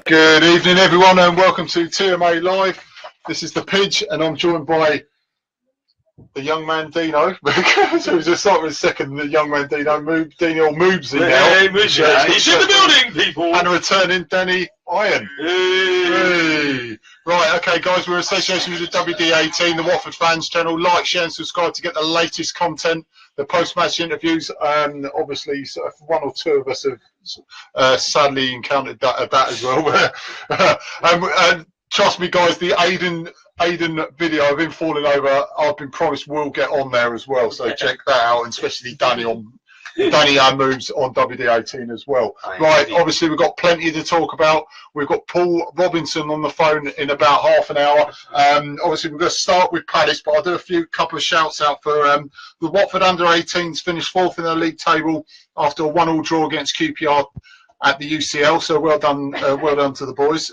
Good evening, everyone, and welcome to TMA Live. This is the Pidge, and I'm joined by the young man Deano. So just start with a second. The young man Deano, Moobs in now. Hey, Moobs, yeah. He's in the building, people. And returning Danny Iron. Hey. Right, okay, guys, we're in association with the WD18 The Watford Fans channel. Like, share, and subscribe to get the latest content. The post-match interviews, obviously, one or two of us have sadly encountered that as well. And trust me, guys, the Aiden video of him falling over, I've been promised will get on there as well. So check that out, and especially Danny and Moves on WD18 as well. Right, obviously we've got plenty to talk about. We've got Paul Robinson on the phone in about half an hour. Obviously we're going to start with Palace, but I'll do a couple of shouts out for the Watford under-18s finished fourth in the league table after a 1-1 draw against QPR at the UCL. So well done to the boys.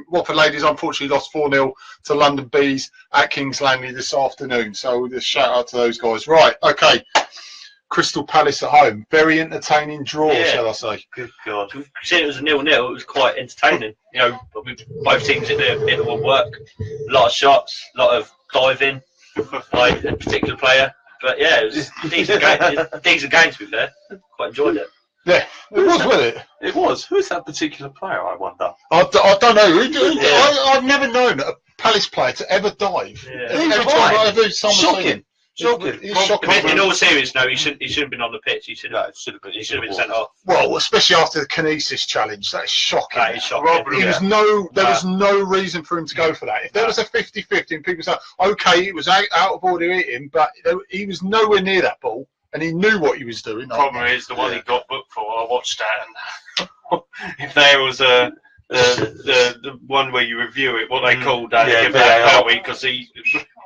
Watford ladies unfortunately lost 4-0 to London Bees at Kings Langley this afternoon. So just shout out to those guys. Right, okay. Crystal Palase at home. Very entertaining draw, shall I say. Good God. Considering it was a 0-0, it was quite entertaining. You know, both teams hit the woodwork. A lot of shots, a lot of diving by a particular player. But yeah, it was a decent game to be fair. Quite enjoyed it. Yeah, it was, wasn't it? It was. Who's that particular player, I wonder? I don't know. I've never known a Palace player to ever dive. Yeah. Shocking. It's shocking. In all seriousness, no, he shouldn't have been on the pitch. He should have been sent off. Well, especially after the Kinesis challenge, that's shocking. That is shocking. There was no reason for him to go for that. If there was a 50-50 and people said, okay, it was out of order to hit him, but he was nowhere near that ball and he knew what he was doing. The problem is the one he got booked for. I watched that, and if there was the one where you review it, what they called that penalty, because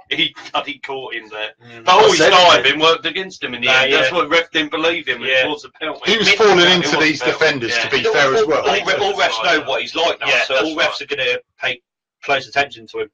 he bloody caught him there. But all his diving worked against him in the end. That's what ref didn't believe him. It was a penalty. He was falling into these defenders, to be fair as well. All refs know what he's like now, so all refs are going to pay close attention to him.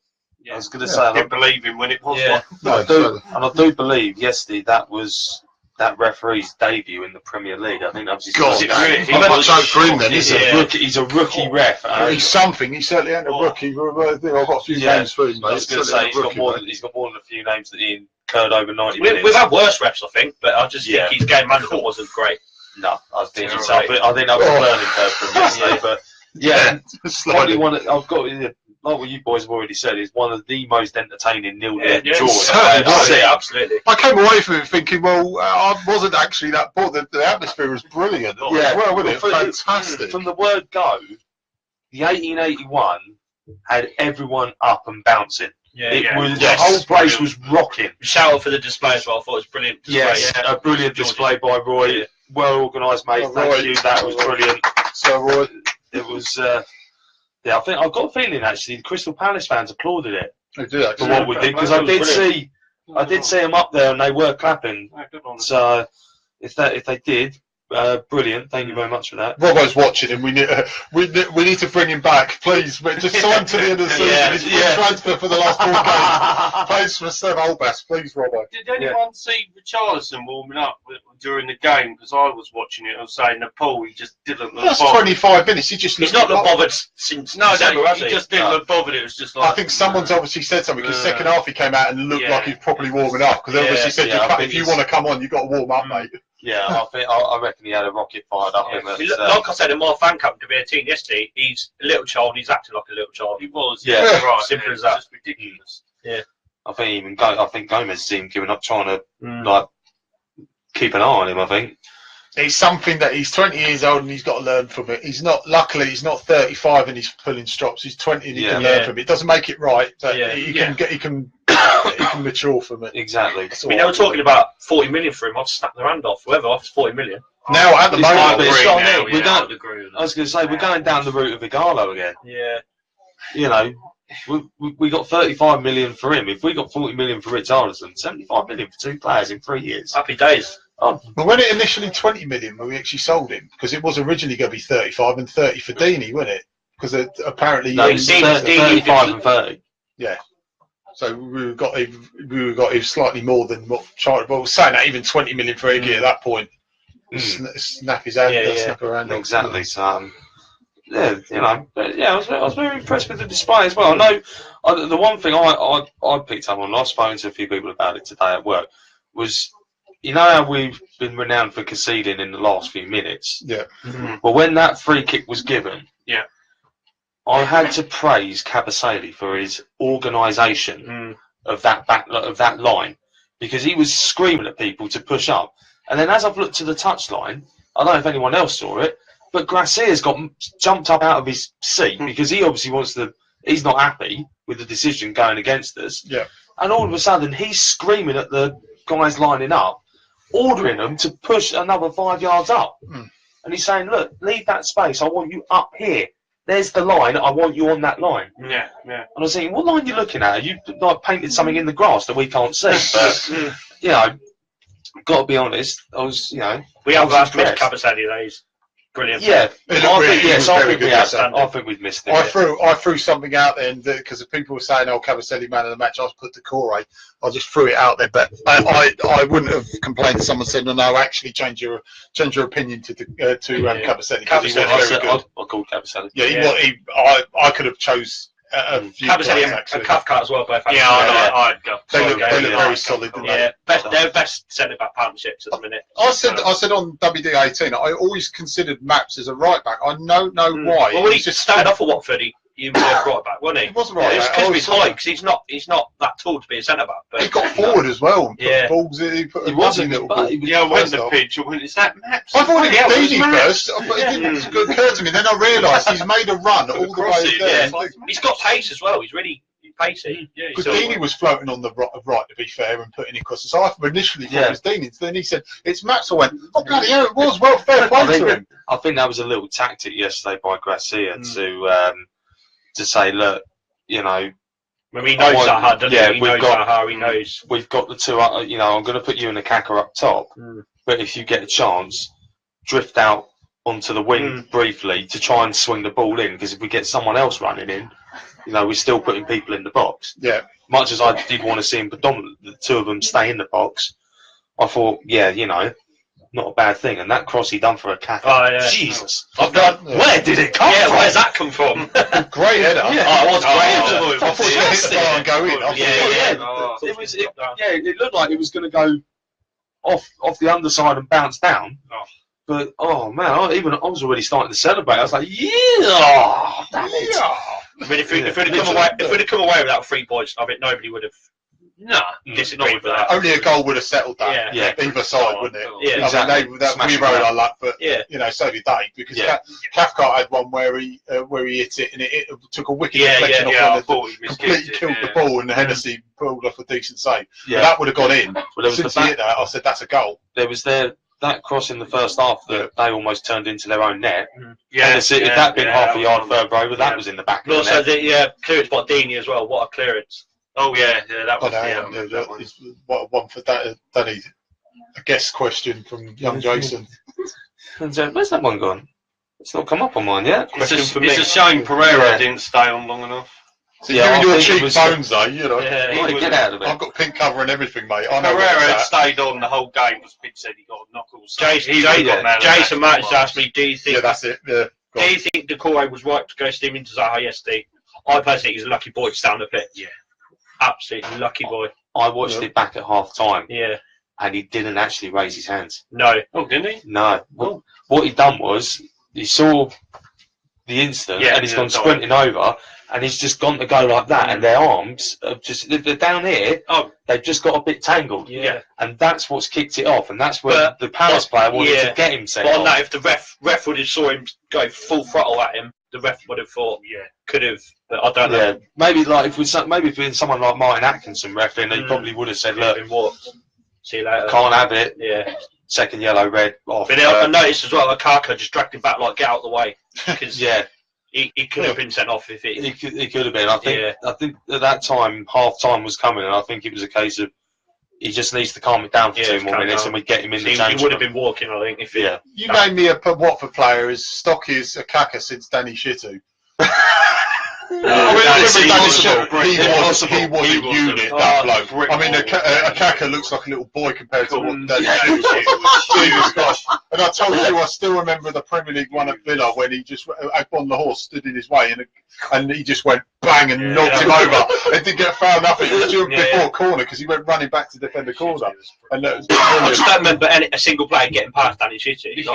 I was going to say, I didn't believe him when it was one. I do believe yesterday that was that referee's debut in the Premier League. I think that was his first game. He was for him then. He's a rookie ref. He's something. He certainly ain't a rookie. I've got a few names for him, mate. I was going to say he's got more than a few names that he incurred over 90 minutes. We've had worse refs, I think, but I just think his game management wasn't great. No, I think that was a learning curve for him yesterday. But yeah, probably one. I've got. Like what you boys have already said, is one of the most entertaining nil-nil draws. Absolutely. I came away from it thinking, well, I wasn't actually that bored. The atmosphere was brilliant. Well, wasn't it? Fantastic. From the word go, the 1881 had everyone up and bouncing. The whole place was rocking. Shout out for the display as well. I thought it was brilliant. Yes, a brilliant display by Roy. Well organised, mate. Thank you. That was brilliant. So, Roy, it was. Yeah, I think I've got a feeling actually the Crystal Palace fans applauded it for what we did, because I did see them up there and they were clapping. So if they did, brilliant. Thank you very much for that. Robbo's watching him. We need to bring him back, please. But just sign to the end of the season. He's been transfer for the last 4 games. Plays for Steve Olbas, please, Robbo. Did anyone see Richarlison warming up during the game? Because I was watching it. I was saying Paul, he just didn't look bothered. That's 25 minutes. He's not looked bothered since December, he just didn't look bothered. It was just like. I think someone's obviously said something, because second half he came out and looked like he was properly warming up. Because they obviously said, if you want to come on, you've got to warm up, mate. Yeah, I reckon he had a rocket fired up him. Like I said in my fan cup WD18 yesterday, he's a little child. He's acting like a little child. He was. Right. Simple as that. It's just ridiculous. Yeah. I think Gomez has even given up trying to keep an eye on him. I think it's something that he's 20 years old and he's got to learn from it. Luckily he's not 35 and he's pulling strops. He's 20 and he can learn from it. It doesn't make it right, but he can mature from it. Exactly. They were talking about 40 million for him. I've snapped their hand off. Whoever offers 40 million. Now at the moment, I was going to say we're going down the route of Igalo again. Yeah. You know, we got 35 million for him. If we got 40 million for Richarlison, 75 million for 2 players in 3 years. Happy days. But when it initially 20 million when we actually sold him, because it was originally going to be 35 and 30 for Deany, wasn't it? Because apparently no, 35 and 30. Yeah. So we got him slightly more than what Charlie was saying. That even 20 million for Iggy at that point, snap his hand, snap her hand. Exactly. So yeah, but yeah, I was very impressed with the display as well. I know the one thing I picked up on, and I've spoken to a few people about it today at work, was how we've been renowned for conceding in the last few minutes. Yeah. Well, when that free kick was given, yeah, I had to praise Kabasele for his organisation of that line, because he was screaming at people to push up. And then as I've looked to the touchline, I don't know if anyone else saw it, but Gracia's jumped up out of his seat because he obviously he's not happy with the decision going against us. Yeah. And all of a sudden, he's screaming at the guys lining up, ordering them to push another 5 yards up. And he's saying, look, leave that space. I want you up here. There's the line. I want you on that line. Yeah. And I was thinking, what line are you looking at? You like painted something in the grass that we can't see. But, got to be honest, I was, we have last missed Kabasele days. Brilliant. Yeah, I think we've missed it. I threw something out there because people were saying, "Oh, Kabasele man of the match." I put Decore. I just threw it out there, but I wouldn't have complained if someone said, "No, actually change your opinion to Kabasele." I called Kabasele. Yeah, I could have chose a few Kabasele and Cathcart as well. Both. Yeah, I'd go. They look very solid. Yeah, they're best centre back partnerships at the minute. I said on WD18, I always considered Maps as a right back. I don't know why. Well, when he just started off at Watford, he was a right back, wasn't he? He wasn't right back. Because of his height, because he's not that tall to be a centre back. But he got forward as well. Yeah. He put a lovely little ball. Yeah, when the Pidge, is that Maps? I thought it was Deano first, but it didn't occur to me. Then I realised he's made a run all the way there. Yeah. He's got pace as well. He's really pacey. Because Deano was floating on the right, to be fair, and putting it across. So I initially thought it was Deano. Then he said, it's Maps. I went, oh, bloody hell, it was. Well, fair play to him. I think that was a little tactic yesterday by Gracia to say, look, When he knows Zaha, doesn't he? He knows Zaha, he knows. We've got the two, I'm going to put you and the Kaka up top, but if you get a chance, drift out onto the wing briefly to try and swing the ball in, because if we get someone else running in, we're still putting people in the box. Yeah. Much as I did want to see him predominantly, the two of them stay in the box, I thought, not a bad thing. And that cross he done for a Kaka. Oh, yeah. Jesus. Where did it come from? Where's that come from? Great header. Yeah. It was great. I thought he hit the bar and go in. It looked like it was going to go off the underside and bounce down. But oh man, I was already starting to celebrate. I was like, damn it. I mean, if we'd have come away without 3 points, I think nobody would have. Disagreed with that. Only a goal would have settled that. Either side, wouldn't it? Yeah, exactly. We rode our luck, but so did they, because Cathcart had one where he hit it and it took a wicked deflection off and completely killed the ball, and Hennessy pulled off a decent save. Yeah. But that would have gone in. Since he hit that, I said that's a goal. There was that cross in the first half that they almost turned into their own net. Yeah, if that had been half a yard further over, that was in the back. But also the clearance by Deano as well. What a clearance! Oh yeah, that was what one for Danny. A guest question from young Jason. Where's that one gone? It's not come up on mine yet. It's a shame Pereira didn't stay on long enough. So you're in your cheap bones, though, get out of it. I've got pink cover and everything, mate. Pereira had stayed on the whole game because Pidge said he got knuckles. Jason Martin asked me, do you think? Yeah, that's it. Yeah. Do you think Decore was right to go steam into Zaha yesterday? I personally think he's a lucky boy to stay on the pitch. Yeah, absolutely lucky boy. I watched it back at half time. Yeah. And he didn't actually raise his hands. No. Oh, didn't he? No. What he done was he saw the instant and he's gone sprinting over. And he's just gone to go like that, and their arms are they're down here. Oh, they've just got a bit tangled. Yeah. And that's what's kicked it off, and that's where the Palace player wanted to get him sent off. But on that, if the ref would have saw him go full throttle at him, the ref would have thought, could have. But I don't know. Yeah. Maybe if it's been someone like Martin Atkinson refing, he probably would have said, look, see you later. Can't have it. Yeah. Second yellow, red, off. But I noticed as well, like Kaka just dragged him back, like, get out of the way. Because he could have been sent off if it. He could have been. I think at that time, half time was coming, and I think it was a case of he just needs to calm it down for 2 more minutes, and we get him in the change. He would have been walking, I think. If you name me a Watford player as stocky as a Kaka since Danny Shittu. He was a unit, that bloke. I mean, Akaka looks like a little boy compared to what Jesus Christ. And I told you, I still remember the Premier League one at Villa when he just, Agbon the horse stood in his way and he just went bang and knocked him over. It didn't get fouled up. It was before a corner because he went running back to defend the corner. And that was I just don't remember a single player getting past Danny Chitty.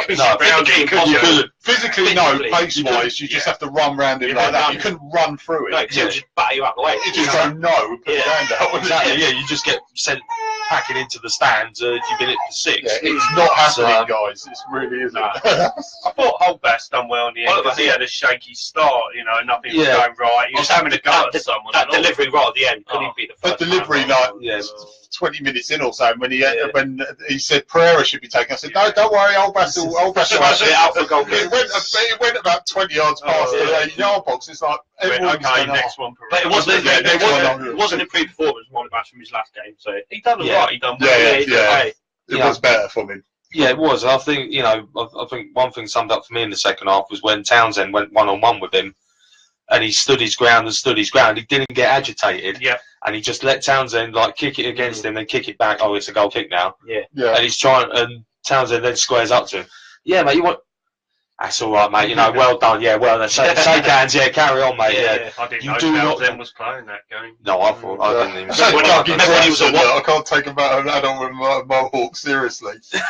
Physically, no. Pace-wise, you just have to run round him like that. You couldn't run through it. No, because he'll just batter you out the way. You just don't know. Put your hand out. Exactly, yeah, you just get sent packing into the stands if you've been it for 6. Yeah, it's not happening, guys. It really isn't. I thought Holbast's done well in the end because he had a shaky start, nothing was going right. He was having a go at someone. That delivery right at the end couldn't be the first. The delivery, 20 minutes in or so, when he said Pereira should be taken, I said, no, don't worry, Holbast will out for goal. It went about 20 yards past the 8-yard box. It's like, next one. But it wasn't a pre-performance from Holbast from his last game, so he done it right. He done well. It was better from him. Yeah, it was. I think I think one thing summed up for me in the second half was when Townsend went 1-on-1 with him, and he stood his ground. He didn't get agitated. Yeah. And he just let Townsend kick it against him, then kick it back. Oh, it's a goal kick now. Yeah. And he's trying, and Townsend then squares up to him. Yeah, mate. That's all right, mate. Well done. Yeah, well done. Shake hands. Yeah, carry on, mate. Yeah. I didn't know Townsend was playing that game. No, I thought I didn't even. I can't take an adult with Mohawk seriously. Do you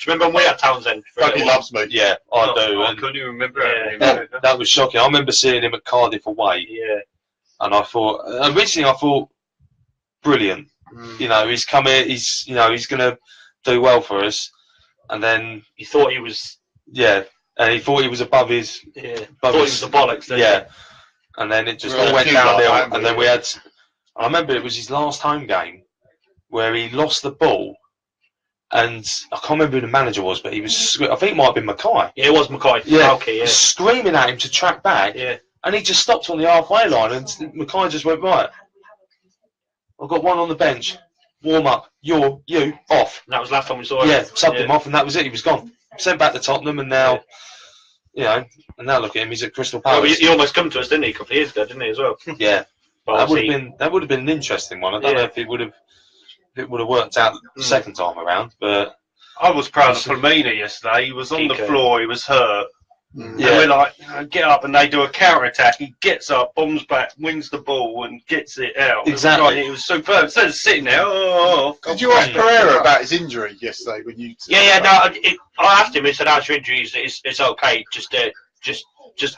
remember when we had Townsend? Dougie loves me. Yeah, I do. I couldn't even remember that was shocking. I remember seeing him at Cardiff away. Yeah. And originally I thought, brilliant. He's come here. He's going to do well for us. And then he thought he was. Yeah, and he thought he was above his. Yeah. Thought he was the bollocks. Yeah. And then it just all went downhill. And then we had. I remember it was his last home game, where he lost the ball. And I can't remember who the manager was, but he was. I think it might have been Mackay. Yeah, it was Mackay. Yeah, yeah. Screaming at him to track back. Yeah. And he just stopped on the halfway line, and Mackay just went, right, I've got one on the bench, warm up, you, off. And that was last time we saw him. Yeah, subbed him off, and that was it, he was gone. Sent back to Tottenham, and now, and now look at him, he's at Crystal Palase. Well, he almost come to us, didn't he, a couple of years ago, didn't he, as well? Yeah, that would have been an interesting one. I don't know if it would have worked out the second time around, but... I was proud of Flamini yesterday, he was on the floor, he was hurt. And we're like, get up, and they do a counter attack. He gets up, bombs back, wins the ball, and gets it out. Exactly. It was superb. Instead of sitting there, did you ask Pereira about his injury yesterday when you? I asked him. He said, "How's your injury? It's okay. Just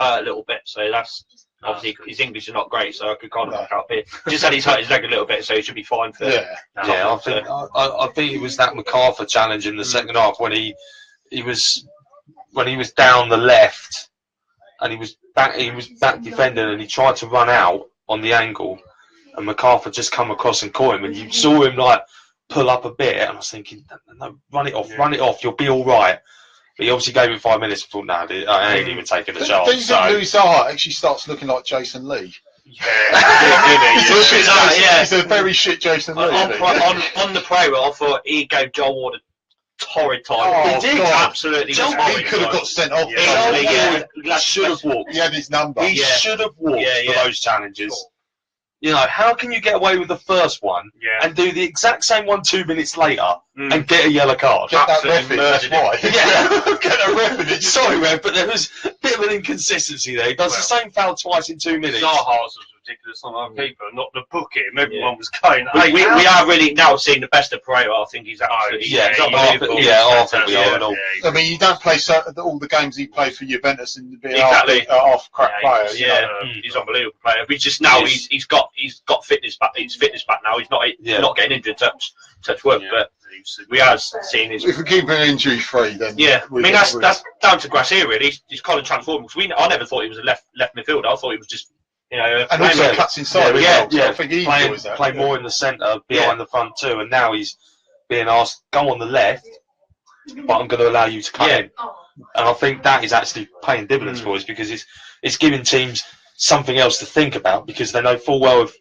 hurt a little bit. So that's obviously his English is not great, so I could kind of back up here. Just said he's hurt his leg a little bit, so he should be fine for. I think it was that MacArthur challenge in the second half when he was. When he was down the left, and he was back defending, and he tried to run out on the angle, and MacArthur just come across and caught him, and you saw him pull up a bit, and I was thinking, no, run it off, you'll be all right. But he obviously gave it 5 minutes. I thought, no, I ain't even taking a chance. Do you think Louis Zaha actually starts looking like Jason Lee? He's a very shit Jason Lee. On the Pereira, I thought he gave Joel Ward a torrid time. He did absolutely. He could have got sent off. Should have walked. He had his number. He should have walked for those challenges. How can you get away with the first one and do the exact same one 2 minutes later and get a yellow card? Get that ref in, that's why. Get a ref in. Sorry, ref, but there was a bit of an inconsistency there. He does the same foul twice in 2 minutes. Zaha's was ridiculous on other people, not to book him. Everyone was going. We are really now seeing the best of Pereira. I think he's absolutely unbelievable. I mean, you don't play all the games he played for Juventus and be half crap player. He's an unbelievable player. We just now he's got fitness back. He's fitness back now. He's not getting injured touch work, but we are seeing his. If we keep him injury free, then I mean that's down to Gracia really. He's kind of transformed because I never thought he was a left midfielder. I thought he was just. And also cuts inside as well. I think he enjoys that. Play more in the centre, behind the front too, and now he's being asked, go on the left, but I'm going to allow you to cut in. And I think that is actually paying dividends for us because it's giving teams something else to think about because they know full well if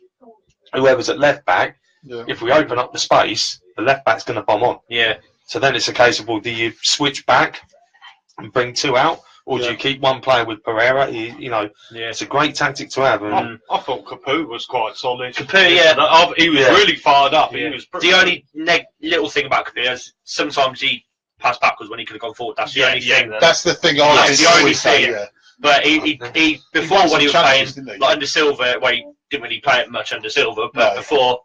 whoever's at left back, if we open up the space, the left back's going to bomb on. Yeah. So then it's a case of, well, do you switch back and bring two out, or do you keep one player with Pereira? It's a great tactic to have. And I thought Capu was quite solid. Capu, he was really fired up. He was the only little thing about Capu is sometimes he passed backwards when he could have gone forward. That's the only thing. That's the thing. That's the only thing. But he before when he was playing like under Silva, he didn't really play it much under Silva, but before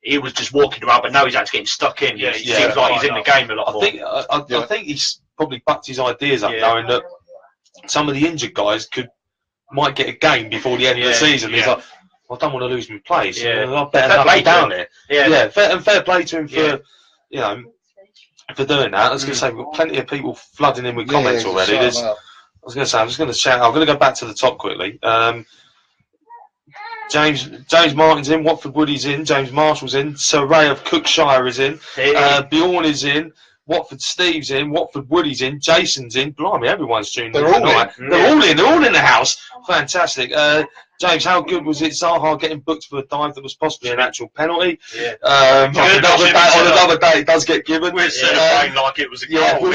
he was just walking around. But now he's actually getting stuck in. It seems like he's in the game a lot more. I think he's probably bucked his ideas up, knowing that some of the injured guys might get a game before the end of the season. He's like, I don't want to lose my place. I better not be down there. Fair play to him for for doing that. I was going to say we've got plenty of people flooding in with comments already. I'm just going to shout. I'm going to go back to the top quickly. James Martin's in, Watford Woody's in, James Marshall's in, Sir Ray of Cookshire is in, Bjorn is in, Watford Steve's in, Watford Woody's in, Jason's in. Blimey, everyone's tuned in. They're all in the house. Fantastic. James, how good was it? Zaha getting booked for a dive that was possibly an actual penalty. On another day, it does get given. We're celebrating like it was a goal.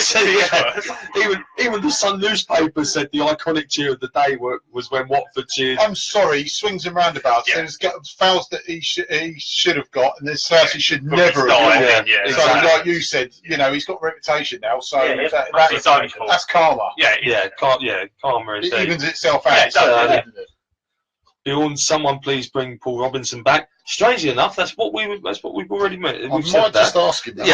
Even the Sun newspaper said the iconic cheer of the day was when Watford cheered. I'm sorry, he swings and roundabouts. There's fouls that he should have got, and there's fouls he should never have got. So, like you said, he's got a reputation now. So that's karma. Karma. It evens itself out. Beyond, someone please bring Paul Robinson back. Strangely enough, that's what we've already made. I might just ask him that.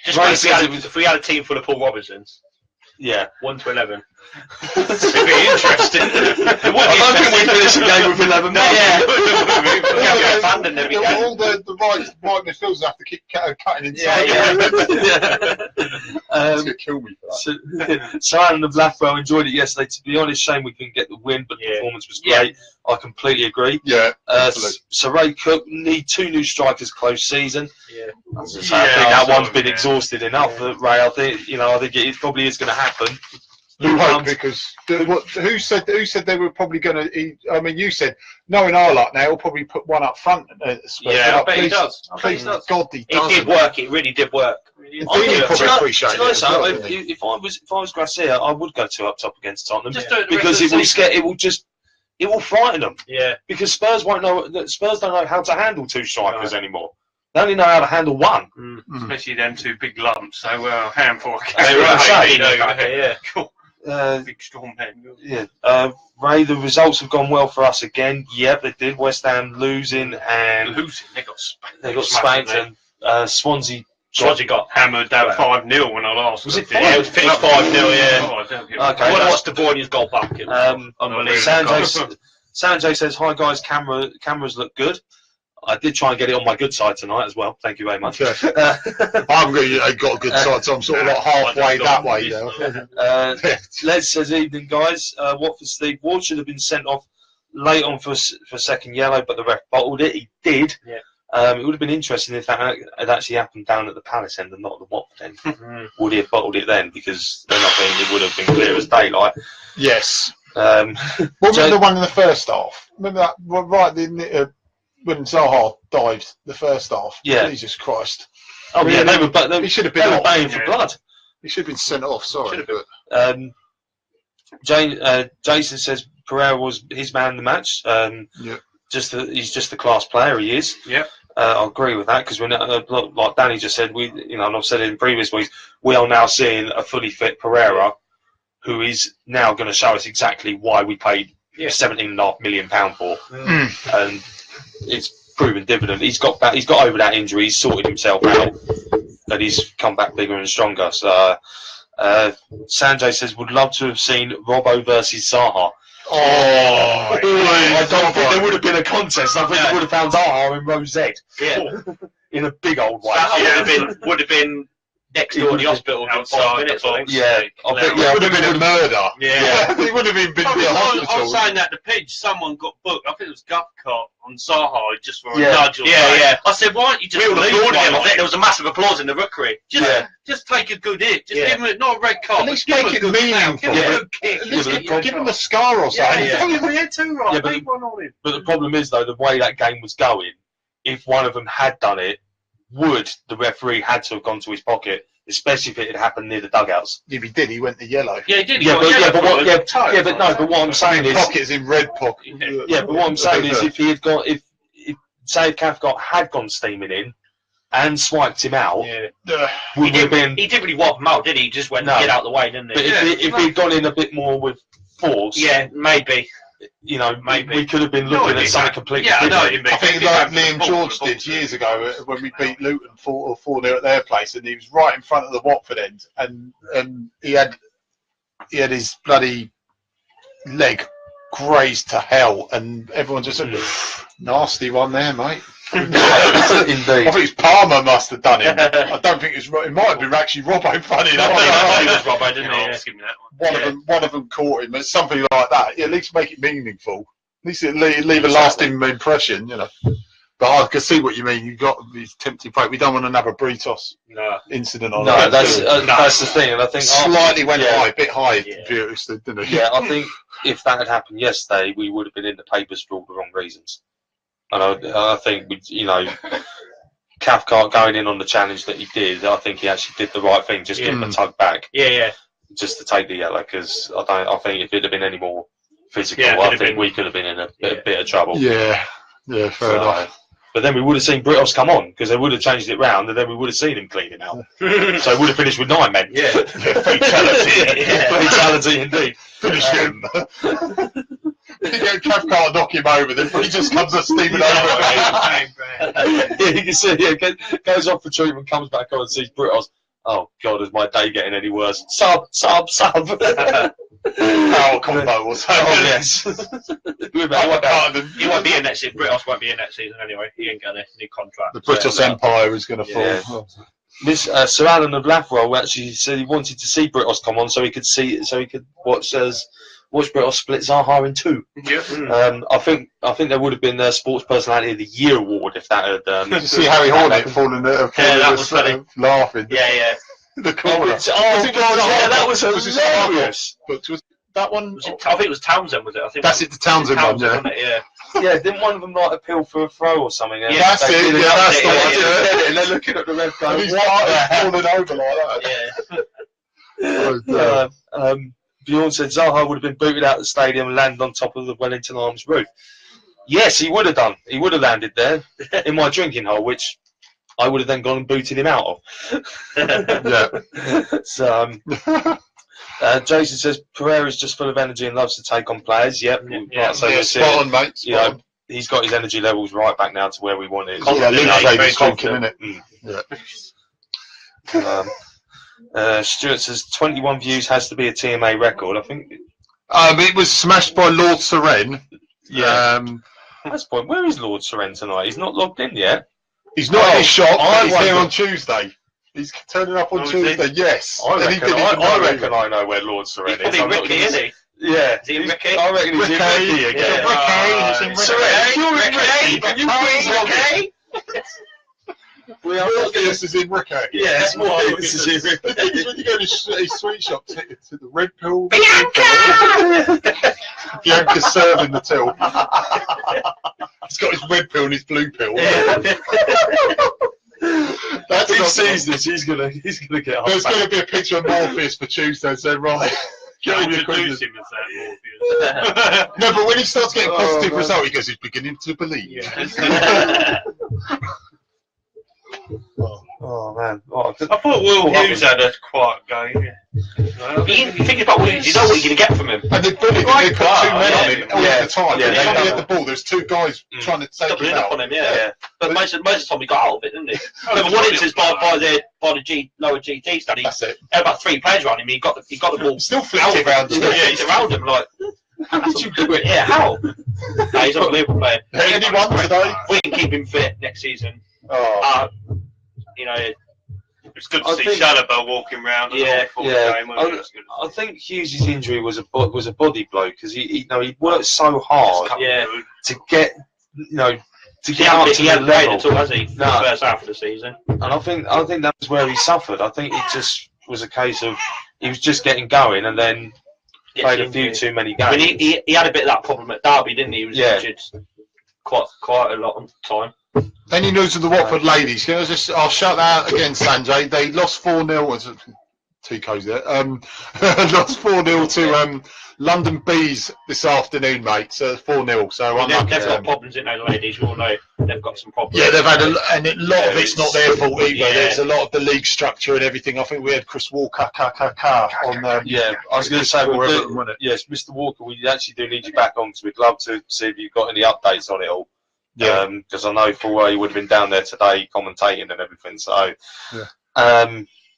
If we had a team full of Paul Robinsons, 1 to 11. It'd be interesting. I don't think we finish a game with 11 men. All the right midfielders have to keep cutting inside. It's going to kill me for that. So Alan of Lathwell enjoyed it yesterday. To be honest, shame we couldn't get the win, but the performance was great. I completely agree. Sir Ray Cook need 2 new strikers close season. I think that one's been exhausted enough. Ray, I think it probably is going to happen. Because who said they were probably going to? I mean, you said knowing our luck now, he'll probably put one up front. I bet he does. God, he does. It did work. It really did work. If I was Gracia, I would go 2 up top against Tottenham because it will frighten them. Because Spurs don't know how to handle 2 strikers anymore. They only know how to handle 1. Especially them 2 big lumps. They were a handful of Cool. Big strong men. Ray, the results have gone well for us again. Yep, they did. West Ham losing and they got spanked and Swansea got hammered down 5-0 when I last. Was it? It was finished 5-0. Okay. What's the Borne's goal back? Unbelievable. Sanjay says, "Hi guys, cameras look good. I did try and get it on my good side tonight as well. Thank you very much." I haven't got a good side, so I'm sort of like halfway that way now. Les says, "Evening guys. Watford Steve Ward should have been sent off late on for second yellow, but the ref bottled it. He did. It would have been interesting if that had actually happened down at the Palace end and not the Watford end. Would he have bottled it then? Because then I think it would have been clear as daylight." Yes. Remember the one in the first half? Remember that right when Zaha dived the first half? Jesus Christ. Oh really? He should have been baying for blood. He should have been sent off. Sorry, Jason says Pereira was his man in the match. He's just the class player he is. I agree with that because we're not, like Danny just said. And I've said it in previous weeks. We are now seeing a fully fit Pereira, who is now going to show us exactly why we paid £17.5 million for, and it's proven dividend. He's got over that injury. He's sorted himself out, and he's come back bigger and stronger. So, Sanjay says, "Would love to have seen Robbo versus Zaha." I don't think there would have been a contest. I think they would have found Zaha in row Z. In a big old way. Zaha would have been next door in the hospital in 5 minutes. It would have been a murder. It would have been in the hospital. I was saying that the Pidge, someone got booked. I think it was Gufcott on Zaha just for a nudge. I said, why don't you just leave him? There was a massive applause in the rookery. Just take a good hit. Just give him not a red card. At least make it meaningful. At least give him a scar or something. But the problem is, though, the way that game was going, if one of them had done it, would the referee had to have gone to his pocket especially if it had happened near the dugouts. If he did, he went to yellow. Yeah, he did. But what I'm saying is, pockets in red pocket. Yeah, but what I'm saying is, if he had got, if say Cathcart had gone steaming in and swiped him out, he didn't really wipe him out, did he? He just went get out of the way, didn't he? But if he'd gone in a bit more with force, maybe. You know, maybe we could have been looking at something completely different. I think like Liam George did years ago when we beat Luton 4-0 at their place, and he was right in front of the Watford end, and he had his bloody leg grazed to hell, and everyone just said, nasty one there, mate. Indeed. I think it's Palmer must have done it. I don't think it's. It might have been actually Robbo. Funny enough, it was Robbo, didn't he? Give me that one. One of them caught him. It's something like that. At least make it meaningful. At least it leave a lasting impression, you know. But I can see what you mean. You've got these tempting fate. We don't want another Britos incident on that. That's the thing, and I think slightly went high, a bit high, didn't it? Yeah, I think if that had happened yesterday, we would have been in the papers for all the wrong reasons. And I think, Cathcart going in on the challenge that he did, I think he actually did the right thing, just give him a tug back. Just to take the yellow, because I think if it had been any more physical, I think we could have been in a bit of trouble. Yeah, fair enough. But then we would have seen Britos come on, because they would have changed it round, and then we would have seen him clean him out. So it would have finished with 9 men. Fatality. Fatality indeed. Finish him. Cathcart knock him over, then he just comes up steaming over. You can see, goes off for treatment, comes back on and sees Britos. Oh God, is my day getting any worse? Sub. Power combo or something. Oh yes. He won't be in next season. Britos won't be in next season anyway. He ain't got a new contract. The British Empire is going to fall. This Sir Alan of Lathwell actually said he wanted to see Britos come on so he could watch Britos split Zaha in 2. Yeah. I think there would have been the Sports Personality of the Year award if that had. Did you see Harry Hornet falling that was funny. Laughing. Yeah. The corner. That was hilarious. But was that one? I think it was Townsend, was it? I think that's it. The Townsend one, wasn't it? Yeah. Didn't one of them like appeal for a throw or something? Yeah, that's it. That's the one. And they're looking at the red card. He's falling over like that. Yeah. Bjorn said Zaha would have been booted out of the stadium and landed on top of the Wellington Arms roof. Yes, he would have done. He would have landed there in my drinking hole, which I would have then gone and booted him out of. So, Jason says Pereira's just full of energy and loves to take on players. Yep. Spot on, mate. Spot on. He's got his energy levels right back now to where we want it. Stuart says 21 views has to be a TMA record. I think it was smashed by Lord Seren. That's the point. Where is Lord Seren tonight? He's not logged in yet. He's not in his shop. He's here on Tuesday. He's turning up on Tuesday. Yes. I reckon I know where Lord Seren is. He's Ricky, isn't he? Yeah. Is he Ricky? I reckon he's in Ricky again. Ricky. Can you please log in? Morpheus is in Ricky. Yes, Morpheus is in Ricky. The thing is, when you go to his sweet shop, to the red pill. Bianca's serving the till. He's got his red pill and his blue pill. If he sees this, he's gonna get up. There's going to be a picture of Morpheus for Tuesday, so right. Introduce him as that Morpheus. No, but when he starts getting positive result, he goes, he's beginning to believe. Oh man! I thought Will Hughes had a quiet game. You think about Williams, you know what you're going to get from him. And they bullied him. They put 2 men on him all the time. Yeah, he had the ball. There's 2 guys trying to take him out. On him, But most of the time he got out of it, didn't he? But one instance by the lower GT stand, he had about 3 players around him. He got the ball. Still flicked it around. He's around him like. How did you do it? Yeah, how? No, he's an unbelievable player. Anyone today? We can keep him fit next season. You know, it's good to see Chalobah walking around. I think Hughes' injury was a body blow because he worked so hard to get get up to the level. At all, has he? For the first half of the season. And I think that was where he suffered. I think it just was a case of he was just getting going and then played a few too many games. He had a bit of that problem at Derby, didn't he? He was injured quite a lot of the time. Any news of the Watford ladies? I'll shout that out again, Sanjay. They lost 4-0. Tico's there. Lost 4-0 to London Bees this afternoon, mate. So 4-0. So they've got problems, in the ladies. We all know they've got some problems. Yeah, they've had a lot of it's not their fault either. Yeah. There's a lot of the league structure and everything. I think we had Chris Walker on. I was going to say, yes, Mr. Walker, we actually do need you back on because we'd love to see if you've got any updates on it all. Yeah, because I know full well you would have been down there today commentating and everything. So,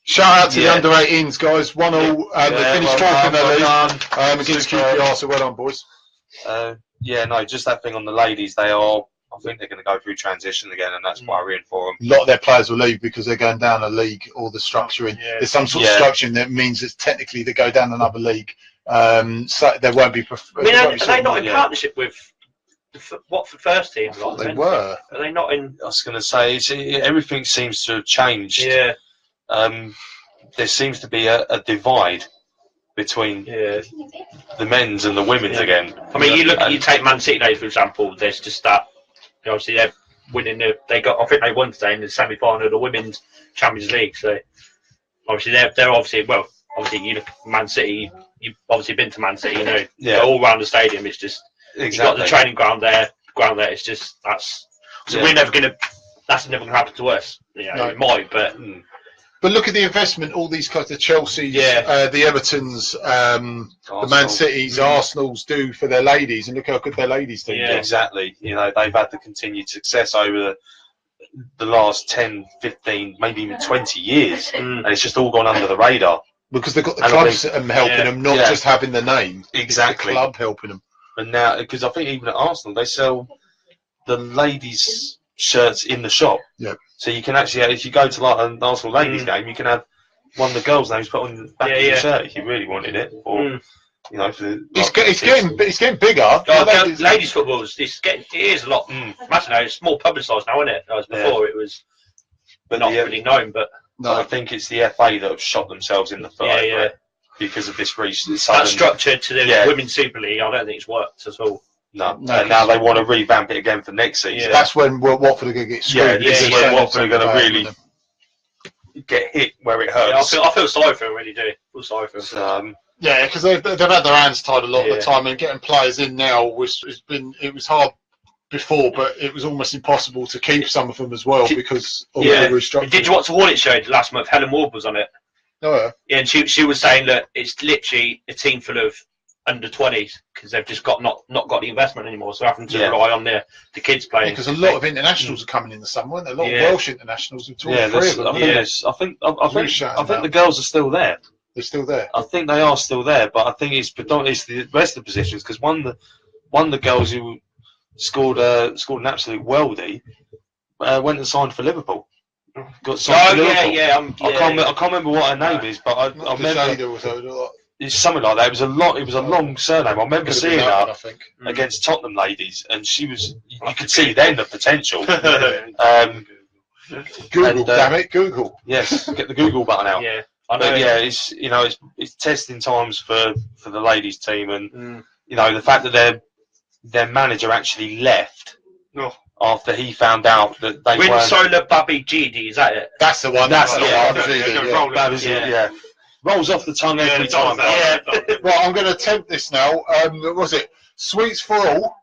shout out to the under-18s guys. 1-0. They finished fourth in the league against QPR. So well done, boys. Just that thing on the ladies. I think they're going to go through transition again, and that's worrying for them. A lot of their players will leave because they're going down a league or the structuring. There's some sort of structuring that means that technically they go down another league. So there won't be. Are they not in partnership with the Watford first team? They were. Are they not in? I was going to say everything seems to have changed. Yeah. There seems to be a divide between the men's and the women's again. I mean, you take Man City days for example. There's just that. Obviously, they're winning. I think they won today in the semi-final of the Women's Champions League. So obviously, they're obviously you look at Man City. You've obviously been to Man City. You know, they're all around the stadium. It's just you've got the training ground there. It's just we're never gonna. That's never gonna happen to us. You know, it might, but. But look at the investment all these guys, the Chelseas, the Evertons, the Man Cities, Arsenals do for their ladies, and look how good their ladies do. Yeah, exactly. You know, they've had the continued success over the last 10, 15, maybe even 20 years, and it's just all gone under the radar. Because they've got the clubs helping them, not just having the name. Exactly. It's the club helping them. And now, because I think even at Arsenal, they sell the ladies' shirts in the shop. Yeah. So you can actually, if you go to like an Arsenal ladies game, you can have one of the girls' names put on the back of your shirt if you really wanted it. Or you know, it's getting bigger. Ladies' football it is a lot. Imagine it's more publicised now, isn't it? As before, it was not really known. But I think it's the FA that have shot themselves in the foot. Because of this recent. That structure to the Women's Super League, I don't think it's worked at all. No, and now they want to revamp it again for next season. Yeah. That's when Watford are going to get screwed. This is when Watford are going to really get hit where it hurts. I feel sorry for them, really do. I feel sorry for them. Because they've had their hands tied a lot of the time, and getting players in now it was hard before, but it was almost impossible to keep some of them as well because of the restructuring. Did you watch the Hornet show last month? Helen Ward was on it. Oh yeah. And she was saying that it's literally a team full of under 20s because they've just not got the investment anymore, so having to rely on the kids playing. Because a lot of internationals are coming in the summer, weren't there? A lot of Welsh internationals. Three of them. I think the girls are still there. They're still there. I think they are still there, but I think it's predominantly the rest of the positions because one of the girls who scored an absolute worldie went and signed for Liverpool. Got signed for Liverpool. I can't remember what her name is, but I remember. It's something like that. It was a long surname. I remember seeing her against Tottenham ladies, and she was. You could see then the potential. Google, damn it, Google. Yes, get the Google button out. Yeah, I know. But it's testing times for the ladies team, and the fact that their manager actually left after he found out that they weren't. Winsola Babijidi, is that it? That's the one. That's the one. Rolls off the tongue every time. Right, I'm going to attempt this now. What was it? Sweets for All.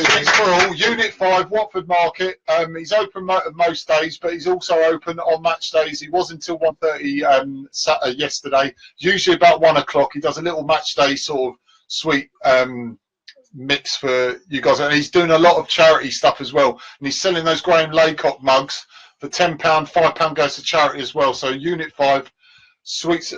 Sweets for All, Unit 5, Watford Market. He's open most days, but he's also open on match days. He was until 1:30 yesterday. Usually about 1 o'clock. He does a little match day sort of sweet mix for you guys. And he's doing a lot of charity stuff as well. And he's selling those Graham Laycock mugs. For £10, £5 goes to charity as well. So Unit 5, Sweets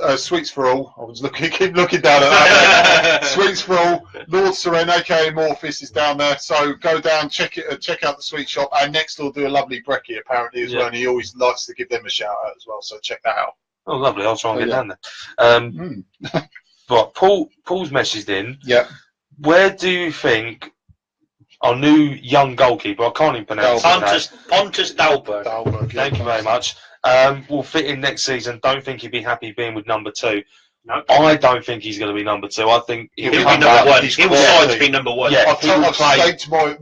for All. I was keep looking down at that. Sweets for All. Lord Seren, aka Morphis, is down there. So go down, check out the sweet shop, and next door do a lovely brekkie apparently as well. And he always likes to give them a shout out as well. So check that out. Oh, lovely! I'll try and get down there. But Paul's messaged in. Yeah. Where do you think our new young goalkeeper, I can't even pronounce it. Pontus Dahlberg. Thank you very much. Will fit in next season. Don't think he'd be happy being with number 2. No. I don't think he's going to be number 2. I think he'll be number 1. He'll decide to be number 1. Yeah, I've staked my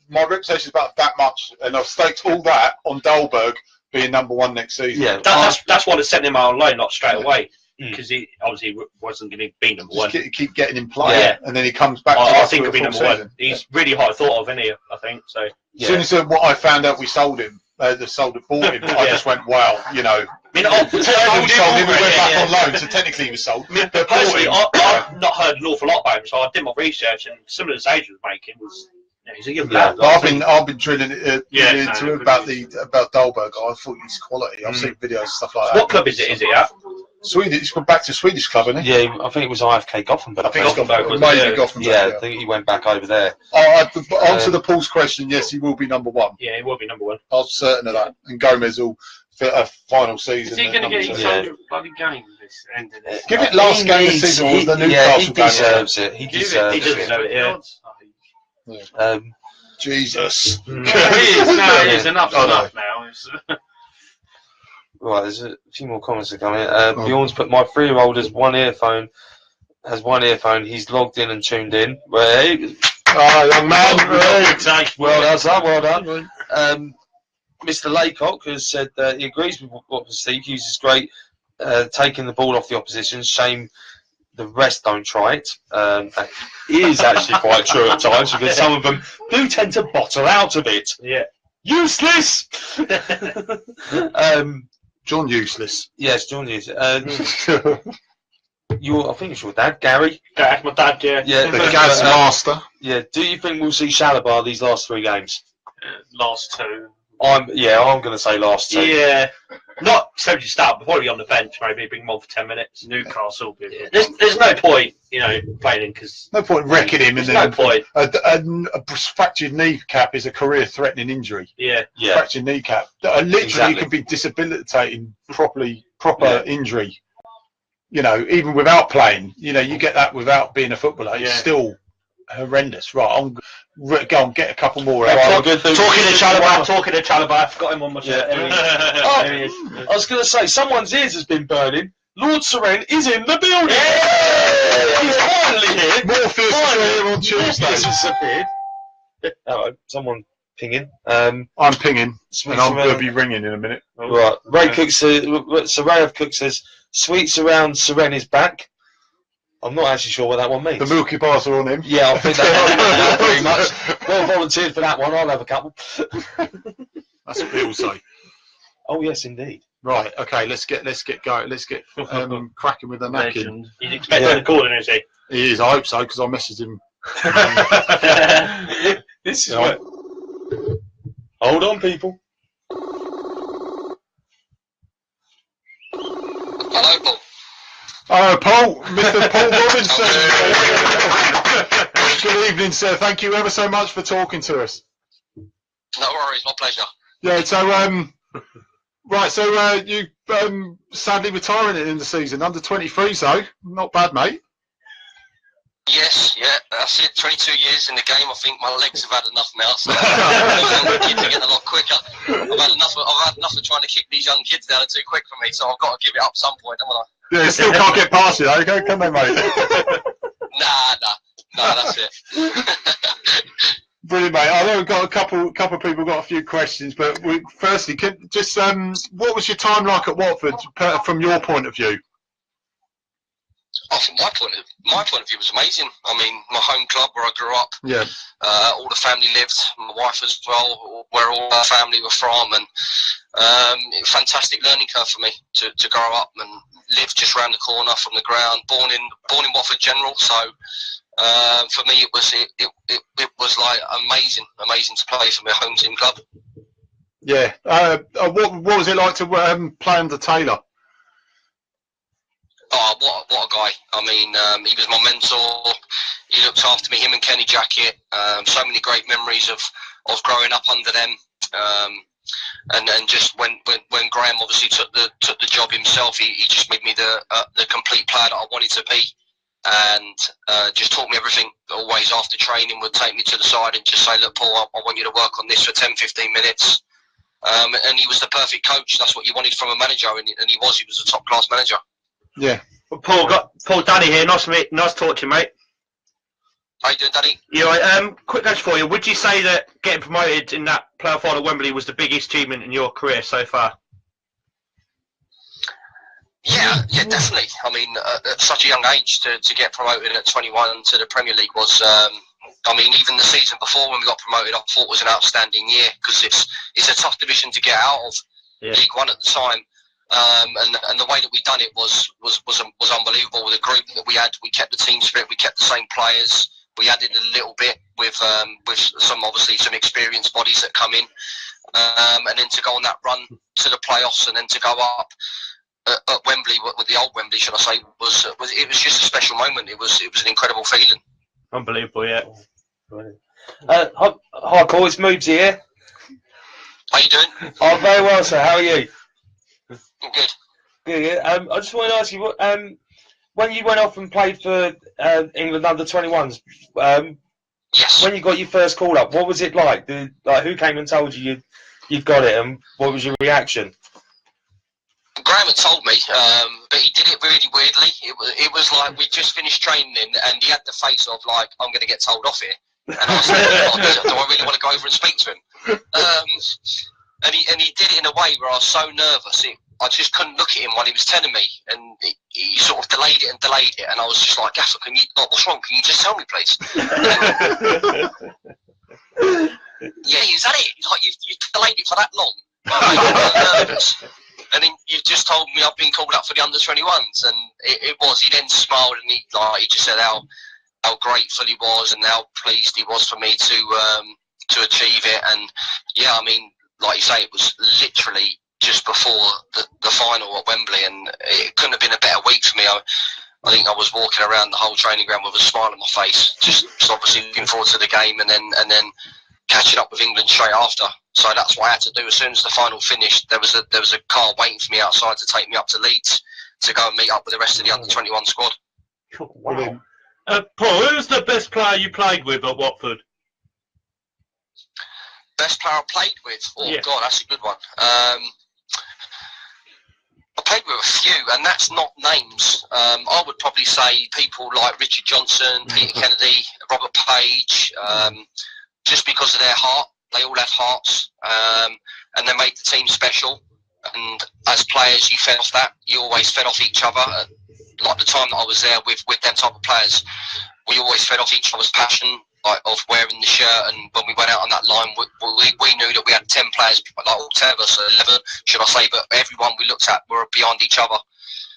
my reputation is about that much, and I've staked all that on Dahlberg being #1 next season. Yeah, that's why they sent him out on loan, not straight away, because he obviously wasn't going to be #1. Just keep getting him playing, and then he comes back. I think he'll be #1. He's really high thought of, isn't he? I think so. As soon as what I found out, we sold him. Bought him. I just went, wow, you know. I mean, we sold him. We went back on loan, so technically he was sold. Personally, I've not heard an awful lot about him, so I did my research, and some of the saves he was making was. He's a young lad. I've been drilling into him about Dahlberg. I thought he's quality. I've seen videos and stuff like that. What club is it? Is it at? Swedish. He's gone back to Swedish club, isn't he? Yeah, I think it was IFK Gothenburg. I think he's gone back. I think he went back over there. Answer the Paul's question. Yes, he will be #1. Yeah, he will be #1. I'm certain of that. And Gomez will fit a final season. Is he going to get his own bloody game this end of this? Give it last game of the season. Was the Newcastle game? He deserves it. He deserves it. Yeah. Jesus. It's enough now. Right, there's a few more comments that come in. Bjorn's put my 3-year-old has one earphone. He's logged in and tuned in. Young man. Well done, son. Well done. Mr. Laycock has said that he agrees with what Steve Hughes is great, taking the ball off the opposition. Shame the rest don't try it. That is actually quite true at times because some of them do tend to bottle out a bit. Yeah. Useless! John Useless. Yes, John Useless. I think it's your dad, Gary. That's my dad, yeah. The Gaz Master. Yeah. Do you think we'll see Shalabar these last 3 games? Last 2. I'm going to say last 2. Yeah. Not so to start, but probably on the bench, maybe bring him on for 10 minutes. Newcastle. There's no point, playing him because no point wrecking him. There's no point. A fractured kneecap is a career-threatening injury. Yeah. Fractured kneecap. Literally, it can be debilitating. Proper injury. Even without playing. You get that without being a footballer. It's still horrendous. Right, I'm go on, get a couple more. Talking to Chalabar, I forgot him on my shirt. I was going to say, someone's ears has been burning. Lord Seren is in the building. Yeah! He's finally here. Morpheus is here on Tuesday. Disappeared. Hello, someone pinging. I'm pinging, and I'm going to be ringing in a minute. Right, Ray Cook says, Ray of Cook says, sweets around Seren is back. I'm not actually sure what that one means. The Milky Bars are on him. Yeah, I think that very much. Well volunteered for that one. I'll have a couple. That's what people say. Oh yes, indeed. Right. Okay. Let's get going. Let's get cracking with the napkin. He's expecting a call, is he? He is. I hope so because I messaged him. This is what. Hold on, people. Hello, Paul. Paul, Mr. Paul Robinson. Good evening, sir. Thank you ever so much for talking to us. No worries, my pleasure. Yeah. So, right. So, you sadly retiring it in the season under 23s, though. Not bad, mate. Yes, yeah, that's it. 22 years in the game. I think my legs have had enough now. So the kids are getting a lot quicker. I've had enough of trying to kick these young kids down too quick for me. So I've got to give it up some point, haven't I? Yeah, still can't get past you, though. Can they, mate? Nah, that's it. Brilliant, mate. I know we've got a couple of people got a few questions, but firstly, what was your time like at Watford from your point of view? Oh, from my point of view, it was amazing. I mean, my home club where I grew up. Yeah. All the family lived. My wife as well, where all our family were from, and fantastic learning curve for me to grow up and live just round the corner from the ground. Born in Watford General, so for me it was like amazing to play for my home team club. Yeah. What was it like to play under Taylor? Oh, what a guy. I mean, he was my mentor. He looked after me, him and Kenny Jackett. So many great memories of growing up under them. And just when Graham obviously took the job himself, he just made me the complete player that I wanted to be. And just taught me everything. Always after training would take me to the side and just say, look, Paul, I want you to work on this for 10-15 minutes. And he was the perfect coach. That's what you wanted from a manager, and he was a top-class manager. Yeah. Paul Danny here. Nice to talk to you, mate. How you doing, Danny? Yeah, right, quick question for you. Would you say that getting promoted in that playoff final at Wembley was the biggest achievement in your career so far? Yeah, definitely. I mean, at such a young age to get promoted at 21 to the Premier League was, I mean, even the season before when we got promoted, I thought was an outstanding year because it's a tough division to get out of, League One at the time. And the way that we done it was unbelievable. With the group that we had, we kept the team spirit, we kept the same players. We added a little bit with some experienced bodies that come in, and then to go on that run to the playoffs and then to go up at Wembley, with the old Wembley, should I say, was just a special moment. It was an incredible feeling. Unbelievable, yeah. Hi, Paul. It's Moobs here. How you doing? I'm very well, sir. How are you? I'm good. Good. I just want to ask you, when you went off and played for England under 21s, yes. When you got your first call up, what was it like? Who came and told you you'd got it, and what was your reaction? Graham had told me, but he did it really weirdly. It was like we just finished training, and he had the face of like, I'm going to get told off here. And I was like, do I really want to go over and speak to him? And he did it in a way where I was so nervous. I just couldn't look at him while he was telling me, and he sort of delayed it, and I was just like, Gaffer, what's wrong? Can you just tell me, please? Yeah, is that it? Like, you've delayed it for that long? I'm nervous. And then you've just told me I've been called up for the under 21s, and it was. He then smiled and he just said how grateful he was and how pleased he was for me to achieve it. And yeah, I mean, like you say, it was literally just before the final at Wembley, and it couldn't have been a better week for me. I think I was walking around the whole training ground with a smile on my face, just obviously looking forward to the game, and then catching up with England straight after. So that's what I had to do. As soon as the final finished, there was a car waiting for me outside to take me up to Leeds to go and meet up with the rest of the under-21 squad. Wow. Paul, who was the best player you played with at Watford? Best player I played with? Oh, yeah. God, that's a good one. I played with a few, and that's not names. I would probably say people like Richard Johnson, Peter Kennedy, Robert Page, just because of their heart. They all had hearts, and they made the team special. And as players, you fed off that. You always fed off each other. Like the time that I was there with them type of players, we always fed off each other's passion, like of wearing the shirt. And when we went out on that line, we knew that we had 10 players, like all 10 of us, 11, should I say, but everyone we looked at were beyond each other.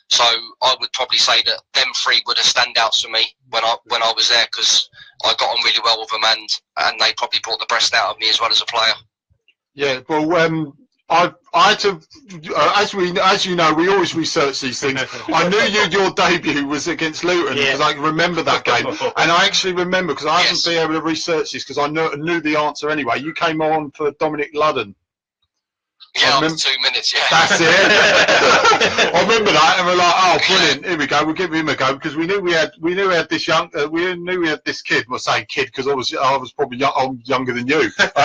So I would probably say that them three were the standouts for me when I was there, because I got on really well with them, and they probably brought the best out of me as well as a player. Yeah, well, I had to, as you know, we always research these things. I knew your debut was against Luton because I remember that game, and I actually remember because I haven't been able to research this because I knew the answer anyway. You came on for Dominic Ludden. Yeah, after 2 minutes, yeah. That's it. I remember that, and we're like, oh, brilliant! Here we go. We'll give him a go because we knew we had this young, we knew we had this kid. Well, saying kid because obviously I was probably I'm younger than you. But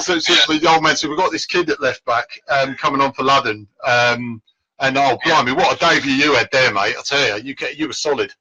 so the old man said we got this kid at left back coming on for Ludden, and oh, blimey, what a debut you had there, mate! I tell you were solid.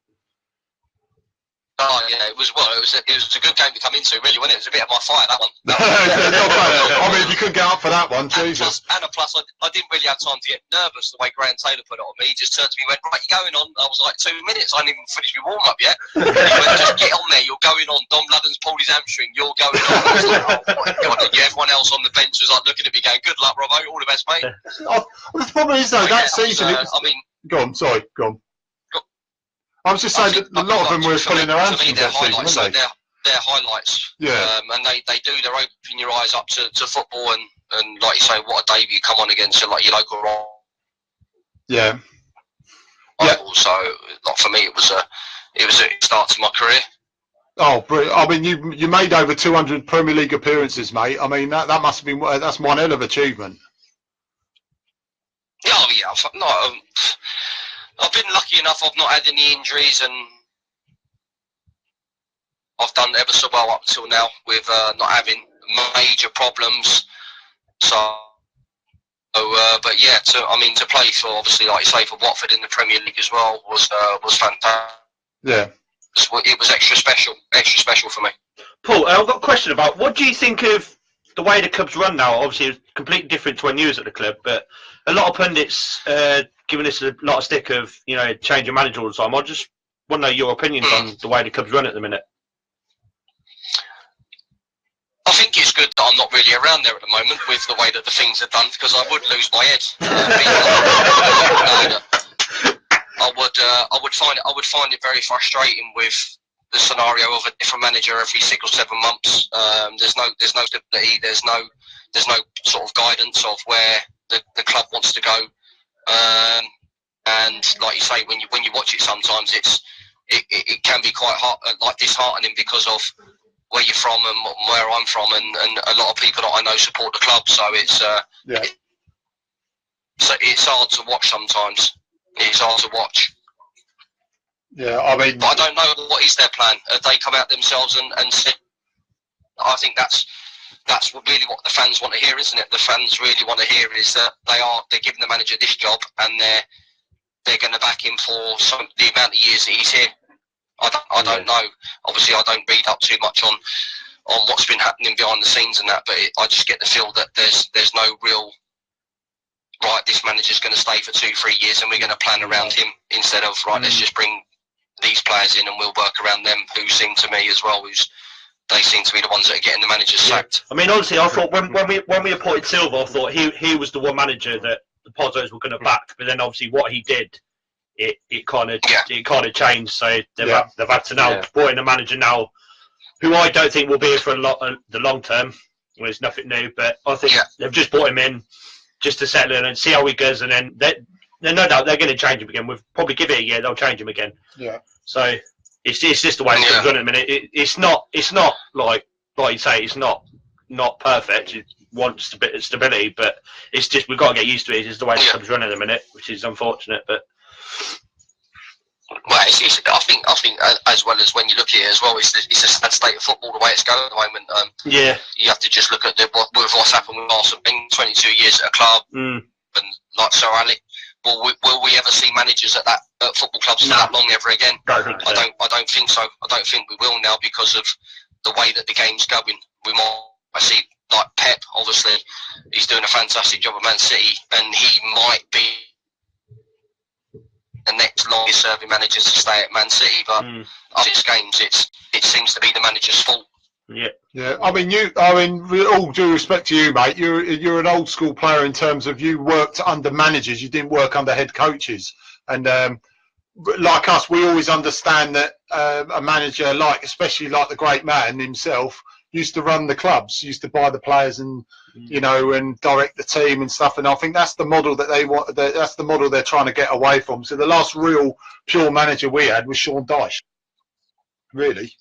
Oh yeah, it was a good game to come into, really, wasn't it? It was a bit of my fire, that one. I mean, you couldn't get up for that one, Jesus. And plus, I didn't really have time to get nervous the way Graham Taylor put it on me. He just turned to me and went, right, you're going on. I was like, 2 minutes. I hadn't even finished my warm-up yet. He went, just get on there. You're going on. Dom Ludden's pulled his hamstring. You're going on. I was like, oh my God. And everyone else on the bench was like looking at me going, good luck, Robbo. All the best, mate. The problem is, though, that season... Go on, sorry, go on. I was just saying that a lot of them were pulling their hamstrings that season, weren't they? They're highlights. Yeah. And they do. They're opening your eyes up to football, and like you say, what a debut come on against like your local rival. Yeah. So, like, for me, it was a start to my career. Oh, brilliant. I mean, you made over 200 Premier League appearances, mate. I mean, that must have been, that's one hell of achievement. Yeah, I've been lucky enough. I've not had any injuries, and I've done ever so well up until now with not having major problems. So, but yeah, to play for, obviously, like you say, for Watford in the Premier League as well was fantastic. Yeah. it was extra special for me. Paul, I've got a question about what do you think of the way the club's run now? Obviously, it's completely different to when you was at the club, but a lot of pundits giving us a lot of stick of changing manager all the time. I just want to know your opinions on the way the club's run at the minute. I think it's good that I'm not really around there at the moment with the way that the things are done, because I would lose my head. I would find it very frustrating with the scenario of a different manager every 6 or 7 months. There's no stability. There's no sort of guidance of where the club wants to go. And like you say, when you watch it, sometimes it can be quite disheartening because of where you're from and where I'm from, and a lot of people that I know support the club. So it's hard to watch sometimes. It's hard to watch. Yeah, I mean, but I don't know what is their plan. They come out themselves and say, I think that's really what the fans want to hear, isn't it? The fans really want to hear is that they're giving the manager this job and they're going to back him for the amount of years that he's here. I don't know. Obviously, I don't read up too much on what's been happening behind the scenes and that, but I just get the feel that there's no real right. This manager's going to stay for 2-3 years, and we're going to plan around him instead of right. Let's just bring these players in and we'll work around them. Who seem to me as well, they seem to be the ones that are getting the managers sacked. I mean, honestly, I thought when we appointed Silva, I thought he was the one manager that the Pozzos were going to back, but then obviously what he did. It kind of changed, so they've had to now put in a manager now, who I don't think will be here for the long term. Well, it's nothing new, but I think they've just brought him in just to settle in and see how he goes, and then no doubt they're going to change him again. We'll probably give it a year, they'll change him again. Yeah. So it's just the way it comes on at the minute. It's not like you say, it's not perfect. It wants a bit of stability, but it's just we've got to get used to it. It's just the way the club's running at the minute, which is unfortunate, but. Well, I think as well as when you look at it as well, it's a sad state of football the way it's going at the moment. You have to just look at what's happened with Arsenal being 22 years at a club, and like Sir Alec. Will we ever see managers at football clubs for that long ever again? I don't think so. I don't think we will now because of the way that the game's going. I see like Pep. Obviously, he's doing a fantastic job at Man City, and he might be the next longest serving manager to stay at Man City, but after its games, it seems to be the manager's fault. Yeah. I mean, with all due respect to you, mate, you're an old school player in terms of you worked under managers, you didn't work under head coaches, and like us, we always understand that a manager, especially like the great man himself, used to run the clubs, used to buy the players and and direct the team and stuff. And I think that's the model that they want. That's the model they're trying to get away from. So the last real pure manager we had was Sean Dyche. Really.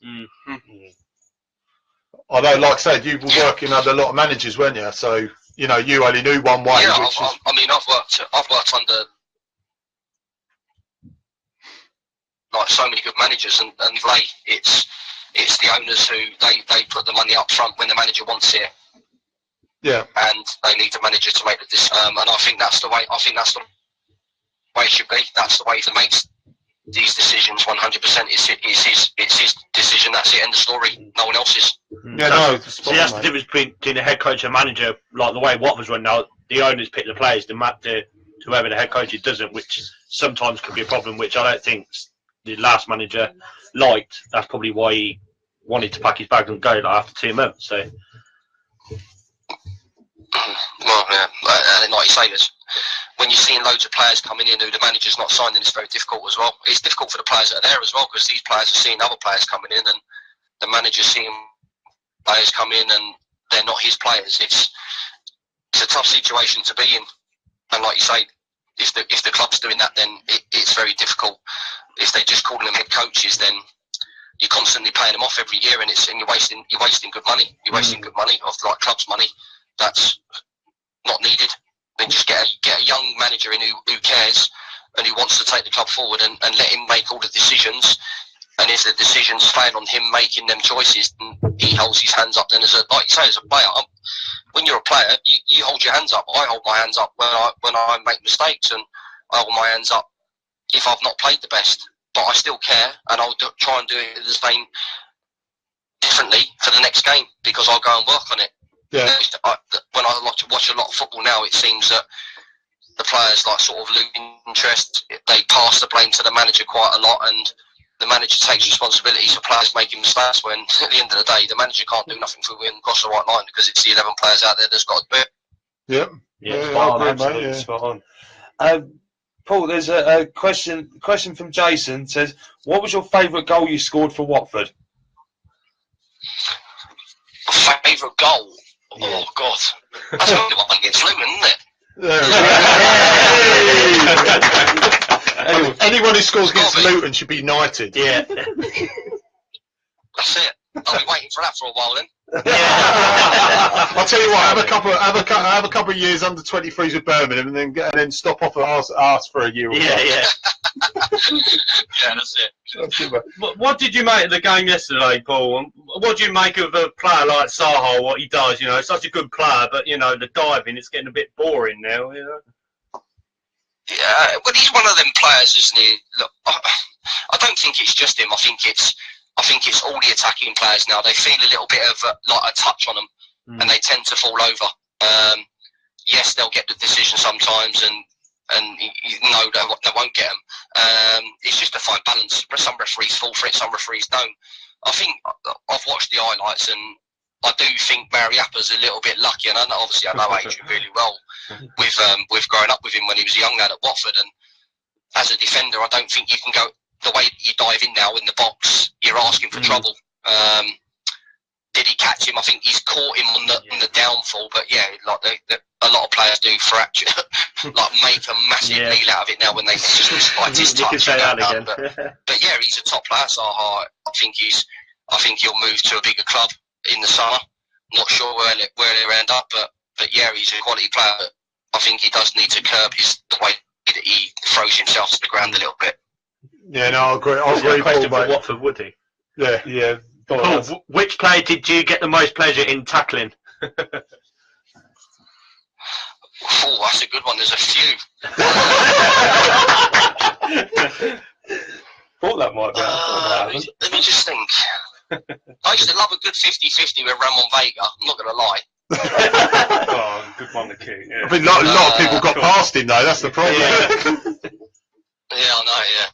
Although, like I said, you were working under a lot of managers, weren't you? So you only knew one way. Yeah, I've worked under like so many good managers, and it's the owners who they put the money up front when the manager wants it. Yeah. And they need the manager to make this. And I think that's the way. I think that's the way it should be. That's the way he makes these decisions. 100%. It's his decision. That's it. End of story. No one else's. Yeah, no. See, that's the difference between the head coach and manager. Like the way Watford's run now, the owners pick the players. Whoever the head coach doesn't, which sometimes can be a problem. Which I don't think the last manager liked. That's probably why he wanted to pack his bags and go after 2 months. So. Well, yeah, and like you say, when you're seeing loads of players coming in who the manager's not signing, it's very difficult as well. It's difficult for the players that are there as well, because these players are seeing other players coming in, and the manager's seeing players come in and they're not his players. It's a tough situation to be in, and like you say, if the club's doing that, then it's very difficult. If they're just calling them head coaches, then you're constantly paying them off every year, and you're wasting good money. You're wasting good money of like clubs' money. That's not needed. Then just get a young manager in who cares and who wants to take the club forward, and let him make all the decisions. And if the decisions fail on him making them choices, then he holds his hands up. Then as a player, when you're a player, you hold your hands up. I hold my hands up when I make mistakes, and I hold my hands up if I've not played the best. but I still care, and I'll try and do it the same differently for the next game, because I'll go and work on it. Yeah. When I watch a lot of football now, it seems that the players like sort of lose interest. They pass the blame to the manager quite a lot, and the manager takes responsibility for players making mistakes, when at the end of the day the manager can't do nothing for them across the right line, because it's the 11 players out there that's got to do it. Yep. Yeah, spot on, absolutely spot on. Paul, there's a question from Jason. Says, what was your favourite goal you scored for Watford? Favourite goal? Yeah. Oh God, that's the one against Luton, isn't it? Anyone who scores against Luton should be knighted. Yeah. That's it. I'll be waiting for that for a while then. I'll tell you what. Have a couple of years under 23s with Birmingham, and then stop off and ask for a year. Or yeah. Yeah, that's it. What did you make of the game yesterday, Paul? What do you make of a player like Saha? What he does, such a good player, but the diving, it's getting a bit boring now. Yeah, well, he's one of them players, isn't he? Look, I don't think it's just him. I think it's all the attacking players now. They feel a little bit of like a touch on them, and they tend to fall over. Yes, they'll get the decision sometimes, and they won't get them. It's just a fine balance. Some referees fall for it, some referees don't. I think I've watched the highlights, and I do think Mariappa's a little bit lucky, and obviously I know Adrian really well with growing up with him when he was a young lad at Watford. And as a defender, I don't think you can go the way you dive in now in the box. You're asking for trouble. Did he catch him? I think he's caught him on the downfall. But yeah, like a lot of players do fracture, like make a massive meal out of it now when they just despite his touch. But yeah, he's a top player. So I think he'll move to a bigger club in the summer. Not sure where he'll end up, but yeah, he's a quality player. But I think he does need to curb the way that he throws himself to the ground a little bit. Yeah, no, I agree. I agree. Question for Watford, would he? Yeah. Paul, which player did you get the most pleasure in tackling? Oh, that's a good one. There's a few. Thought that might be. Let me just think. I used to love a good 50-50 with Ramon Vega. I'm not going to lie. Oh, good one to kick. Yeah. I think a lot of people got past him though. That's the problem. Yeah, I know. Yeah.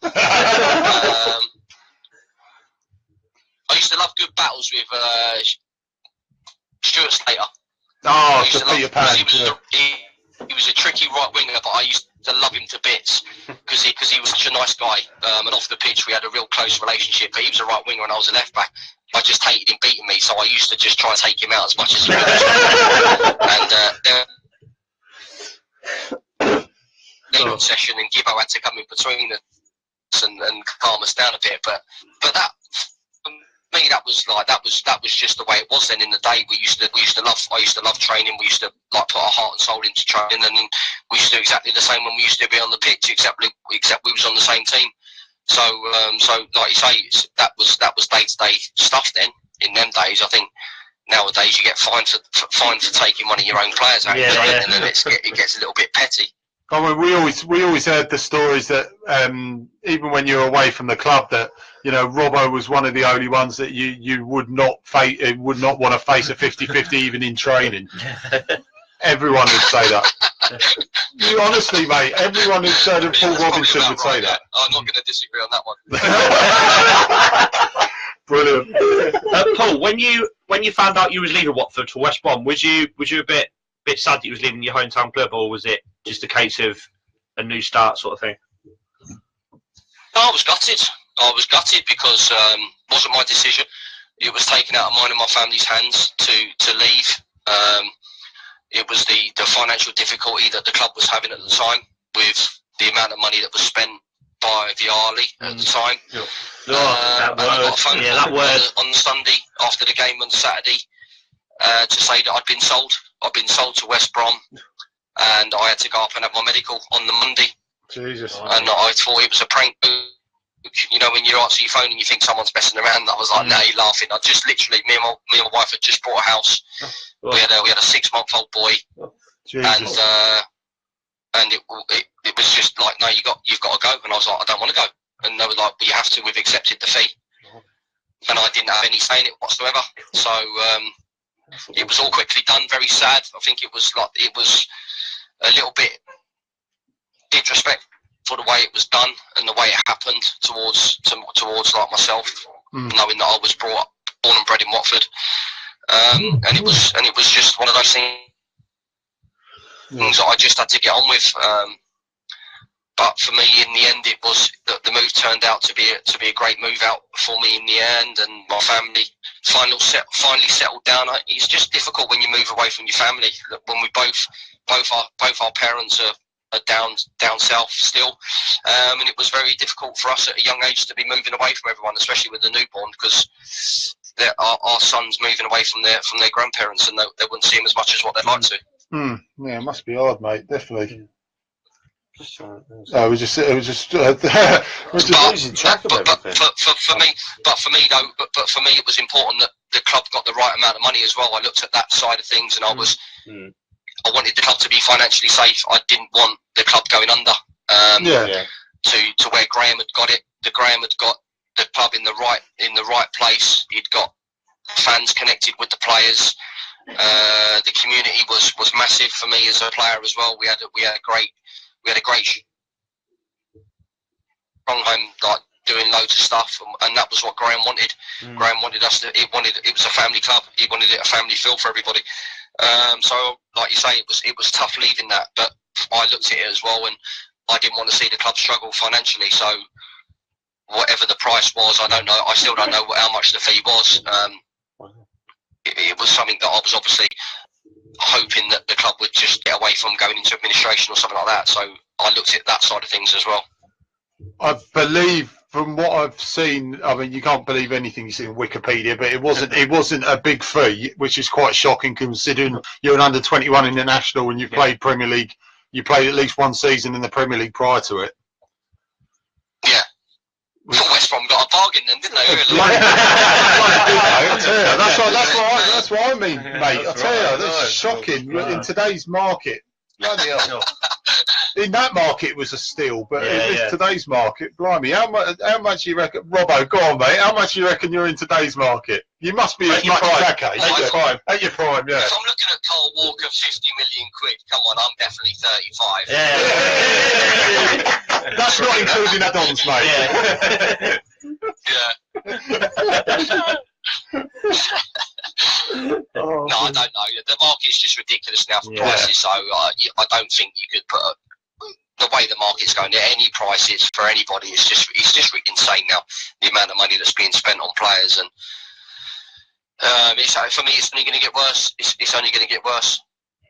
I used to love good battles with Stuart Slater. Oh, to Peter Pan. He was a tricky right winger, but I used to love him to bits because he was such a nice guy. And off the pitch, we had a real close relationship. But he was a right winger, and I was a left back. I just hated him beating me, so I used to just try and take him out as much as he could. And session, and Gibbo had to come in between us and calm us down a bit. But that. Me, that was just the way it was then in the day. I used to love training. We used to like put our heart and soul into training, and we used to do exactly the same when we used to be on the pitch, except we was on the same team. So like you say, that was day-to-day stuff then. In them days, I think nowadays you get fined for taking one of your own players out, and then it gets a little bit petty. I mean, we always heard the stories that even when you're away from the club, that Robbo was one of the only ones that you would not want to face a 50-50 even in training. Everyone would say that. You honestly, mate, everyone who's heard of Paul Robinson would say that. I'm not going to disagree on that one. Brilliant. Paul, when you found out you was leaving Watford for West Brom, was you a bit sad that you was leaving your hometown club, or was it just a case of a new start sort of thing? No, I was gutted because it wasn't my decision. It was taken out of mine and my family's hands to leave. It was the financial difficulty that the club was having at the time with the amount of money that was spent by Viali at the time. And I got a phone call on Sunday after the game on Saturday to say that I'd been sold. I'd been sold to West Brom, and I had to go up and have my medical on the Monday. Jesus. And I thought it was a prank. When you answer your phone and you think someone's messing around, I was like, no, you're laughing. I just literally, me and my wife had just bought a house. We had a 6-month-old boy, and it was just like, no, you've got to go. And I was like, I don't want to go. and they were like, "Well, you have to. We've accepted the fee," and I didn't have any say in it whatsoever. So it was all quickly done. Very sad. I think it was a little bit disrespectful for the way it was done and the way it happened towards like myself, knowing that I was born and bred in Watford, and it was just one of those things that I just had to get on with. But for me, in the end, it was the move turned out to be a great move out for me in the end, and my family finally settled down. It's just difficult when you move away from your family. When we both our parents are down south still, and it was very difficult for us at a young age to be moving away from everyone, especially with the newborn, because our son's moving away from their grandparents, and they wouldn't see him as much as what they'd like to. Yeah, it must be hard, mate. Definitely. It was just losing track of everything. But for me though, it was important that the club got the right amount of money as well. I looked at that side of things, and I wanted the club to be financially safe. I didn't want the club going under. To where Graham had got it. Graham had got the club in the right place. He'd got fans connected with the players. The community was massive for me as a player as well. We had a great strong home, like doing loads of stuff, and that was what Graham wanted. Graham wanted us to. It was a family club. He wanted it a family feel for everybody. So, like you say, it was tough leaving that, but I looked at it as well, and I didn't want to see the club struggle financially. So, whatever the price was, I don't know. I still don't know how much the fee was. It was something that I was obviously hoping that the club would just get away from going into administration or something like that. So I looked at that side of things as well. I believe, from what I've seen, I mean, you can't believe anything you see in Wikipedia, but it wasn't a big fee, which is quite shocking considering you're an under-21 international and you've played Premier League. You played at least one season in the Premier League prior to it. Yeah. West Brom got a bargain then, didn't they? Really? That's what I mean, mate. I tell you, that's shocking. In today's market, bloody hell. In that market, it was a steal, but in today's market, blimey, how much you reckon, Robbo? Go on, mate. How much you reckon you're in today's market? You must be as much as that case. At your prime, yeah. If I'm looking at Carl Walker, 50 million quid. Come on, I'm definitely 35. Yeah. That's not including add-ons, mate. No, I don't know. The market's just ridiculous now for prices, so I don't think you could put the way the market's going. Any prices for anybody, it's just insane now. The amount of money that's being spent on players, and for me, it's only going to get worse. It's only going to get worse.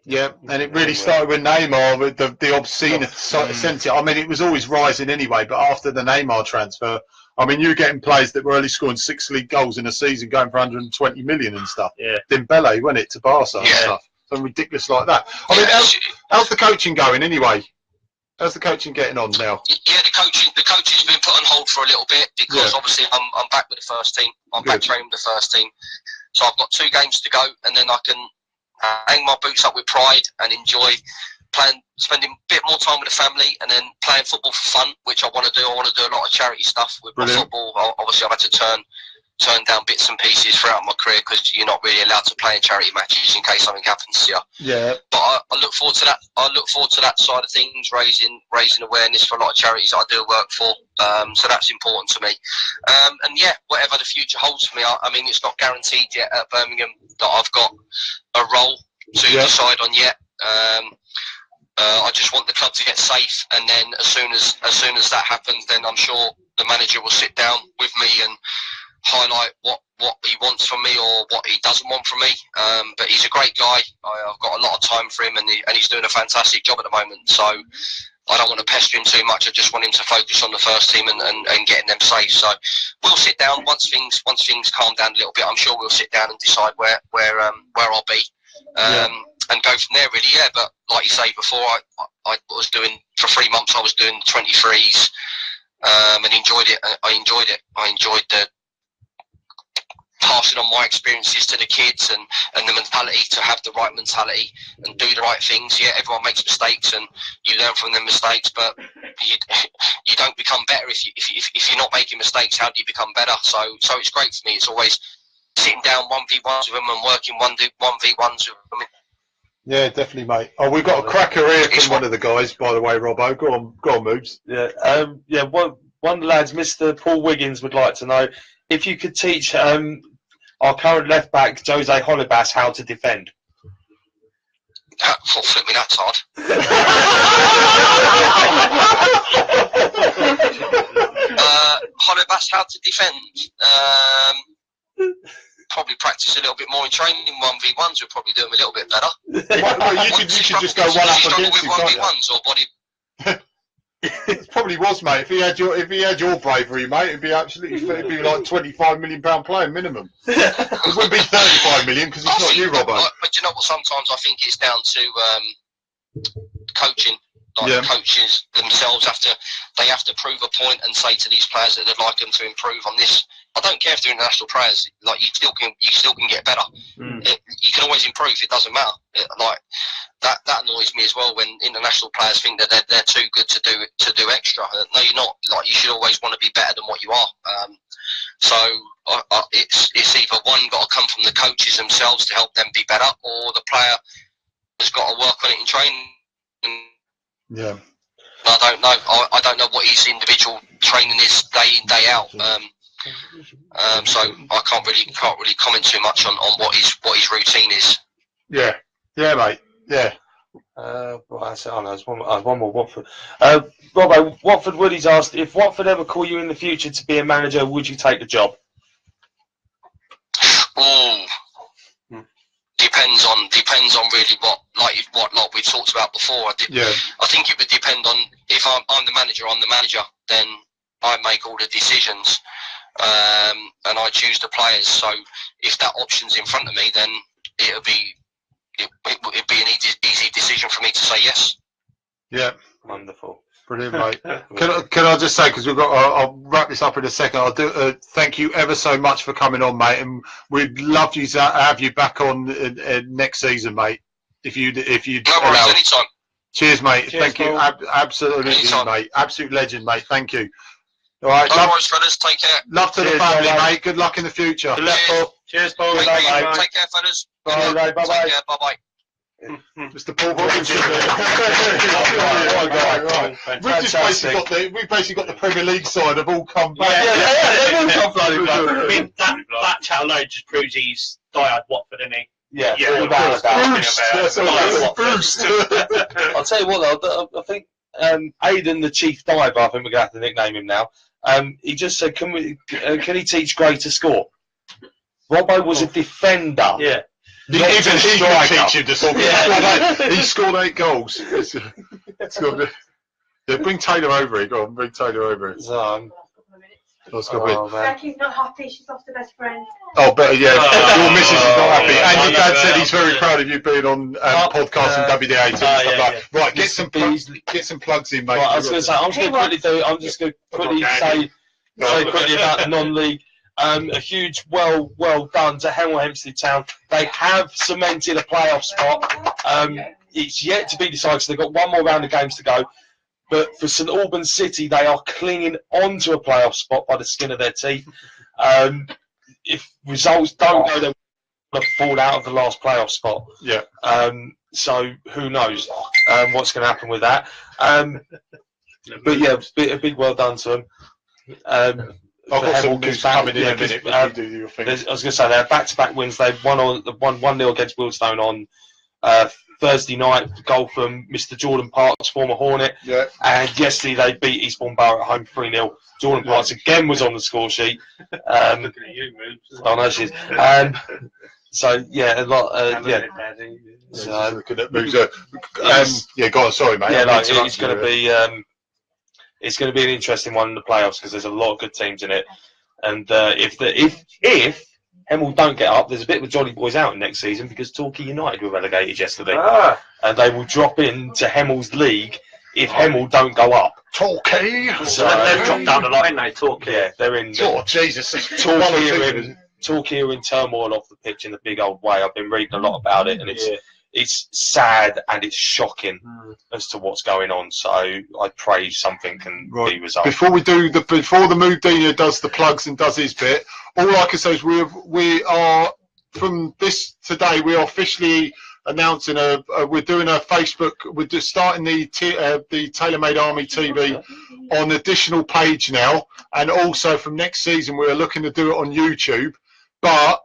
Yeah, and it really started with Neymar, with the obscene sense. I mean, it was always rising anyway, but after the Neymar transfer, I mean, you were getting players that were only scoring 6 league goals in a season, going for 120 million and stuff. Yeah. Dembele, wasn't it, to Barca and stuff? Something ridiculous like that. I mean, how's the coaching going anyway? How's the coaching getting on now? Yeah, the coaching's been put on hold for a little bit because obviously I'm back with the first team. I'm back training with the first team. So I've got 2 games to go, and then I can hang my boots up with pride and enjoy spending a bit more time with the family, and then playing football for fun, which I want to do. I want to do a lot of charity stuff with my football. Obviously, I've had to turn down bits and pieces throughout my career because you're not really allowed to play in charity matches in case something happens to you. Yeah. But I look forward to that. I look forward to that side of things, raising awareness for a lot of charities that I do work for. So that's important to me. And yeah, whatever the future holds for me, I mean, it's not guaranteed yet at Birmingham that I've got a role to decide on yet. I just want the club to get safe, and then as soon as that happens, then I'm sure the manager will sit down with me and highlight what he wants from me or what he doesn't want from me. But he's a great guy. I've got a lot of time for him, and he's doing a fantastic job at the moment. So I don't want to pester him too much. I just want him to focus on the first team and getting them safe. So we'll sit down once things calm down a little bit. I'm sure we'll sit down and decide where I'll be. And go from there, really, But like you say, before I was doing, for 3 months, I was doing 23s and enjoyed it. I enjoyed the passing on my experiences to the kids and the mentality, to have the right mentality and do the right things. Yeah, everyone makes mistakes and you learn from them mistakes, but you don't become better if you're not making mistakes. How do you become better? So it's great for me. It's always sitting down 1v1s with them and working 1v1s with them. Yeah, definitely, mate. Oh, we've got a cracker here from one of the guys, by the way, Robbo. Go on, Moobs. Yeah, one of the lads, Mr. Paul Wiggins, would like to know if you could teach our current left back, Jose Holibas, how to defend. Flip me, that's hard. Holibas, how to defend? Probably practice a little bit more in training. 1v1s would probably do them a little bit better. Well, you could just go one up against him, can't you? 1v1s or body. It probably was, mate. If he had your bravery, mate, it'd be like £25 million player minimum. It wouldn't be 35 million because it's not you, Robbo. But you know what? Sometimes I think it's down to coaching. The coaches themselves have to prove a point and say to these players that they'd like them to improve on this. I don't care if they're international players. Like you still can get better. You can always improve. It doesn't matter. That annoys me as well when international players think that they're too good to do extra. No, you're not. Like you should always want to be better than what you are. So it's either one got to come from the coaches themselves to help them be better, or the player has got to work on it in training. Yeah. I don't know. I don't know what his individual training is day in, day out. So I can't really comment too much on what his routine is. Yeah, mate. Yeah. Right, so there's one more Watford. Robbo, Watford Woody's asked if Watford ever call you in the future to be a manager, would you take the job? Depends on really what we've talked about before. I think it would depend on if I'm the manager. I'm the manager. Then I make all the decisions, and I choose the players. So if that option's in front of me, then it'd be an easy decision for me to say yes. Yeah, wonderful. Brilliant, mate. Can I just say, because I'll wrap this up in a second. I'll do. Thank you ever so much for coming on, mate, and we'd love to have you back on next season, mate. If you no worries, anytime. Cheers, mate. Cheers, thank you. Absolutely, anytime. mate. Absolute legend, mate. Thank you. All right. No worries, fellas. Take care. Love to the family, mate. Good luck in the future. Cheers, Paul. Take care, fellas. Bye. Bye. Mr. Paul Robbins. We've basically got the Premier League side have all come back. That chat alone just proves he's diehard Watford, isn't he? Yeah, Bruce. I'll tell you what though, I think Aidan, the chief diver, I think we're gonna have to nickname him now. He just said, can he teach Gray to score? Robbo was a defender. Yeah. Even he could teach him to score. He scored 8 goals. Bring Taylor over here. Go on, bring Taylor over here. Jackie's not happy. She's lost her best friend. Oh, but yeah, your missus is not happy, and your dad said he's very proud of you being on podcasts and WD18 and stuff like. Right, get some plugs in, mate. Right, I was going to say, I'm just going to quickly say quickly about the non-league. A huge well done to Hemel Hempstead Town. They have cemented a playoff spot. It's yet to be decided, so they've got one more round of games to go. But for St Albans City, they are clinging onto a playoff spot by the skin of their teeth. If results don't go, they're going to fall out of the last playoff spot. Yeah. So who knows what's going to happen with that? But yeah, a big well done to them. I've got some news coming in a minute. I was going to say they had back-to-back wins. They won 1-0 against Wealdstone on Thursday night. Goal from Mr. Jordan Parks, former Hornet. Yeah. And yesterday they beat Eastbourne Borough at home 3-0. Jordan Parks again was on the score sheet. Looking at you, Moobs. I know she is. So yeah, a lot. So looking at moves. Yeah, go on. Sorry, mate. Yeah, it's going to be. It's going to be an interesting one in the playoffs because there's a lot of good teams in it, and if Hemel don't get up, there's a bit of a Jolly Boys out next season because Torquay United were relegated yesterday, and they will drop into Hemel's league if Hemel don't go up. Torquay. So they've dropped down the line, they Torquay. Yeah, they're in. Oh Jesus! Torquay are in turmoil off the pitch in the big old way. I've been reading a lot about it, and it's sad and it's shocking as to what's going on. So I pray something can be resolved. Before we do before the Deano does the plugs and does his bit, all I can say is we are from this today. We are officially announcing we're doing a Facebook. We're just starting the TaylorMade Army TV on additional page now, and also from next season we're looking to do it on YouTube. But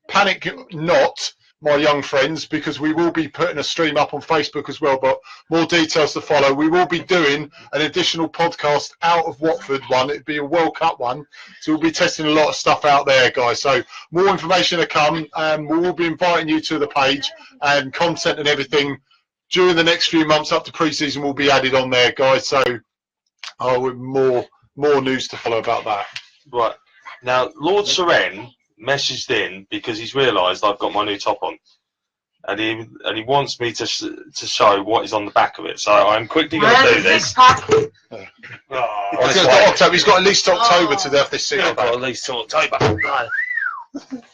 panic not, my young friends, because we will be putting a stream up on Facebook as well, but more details to follow. We will be doing an additional podcast out of Watford one. It'd be a World Cup one, so we'll be testing a lot of stuff out there, guys. So more information to come, and we will be inviting you to the page, and content and everything during the next few months up to pre-season will be added on there, guys. So more news to follow about that. Right. Now, Lord Seren messaged in because he's realised I've got my new top on, and he wants me to show what is on the back of it. So I'm quickly going to do this. October. He's got at least October to have this I've got at least October.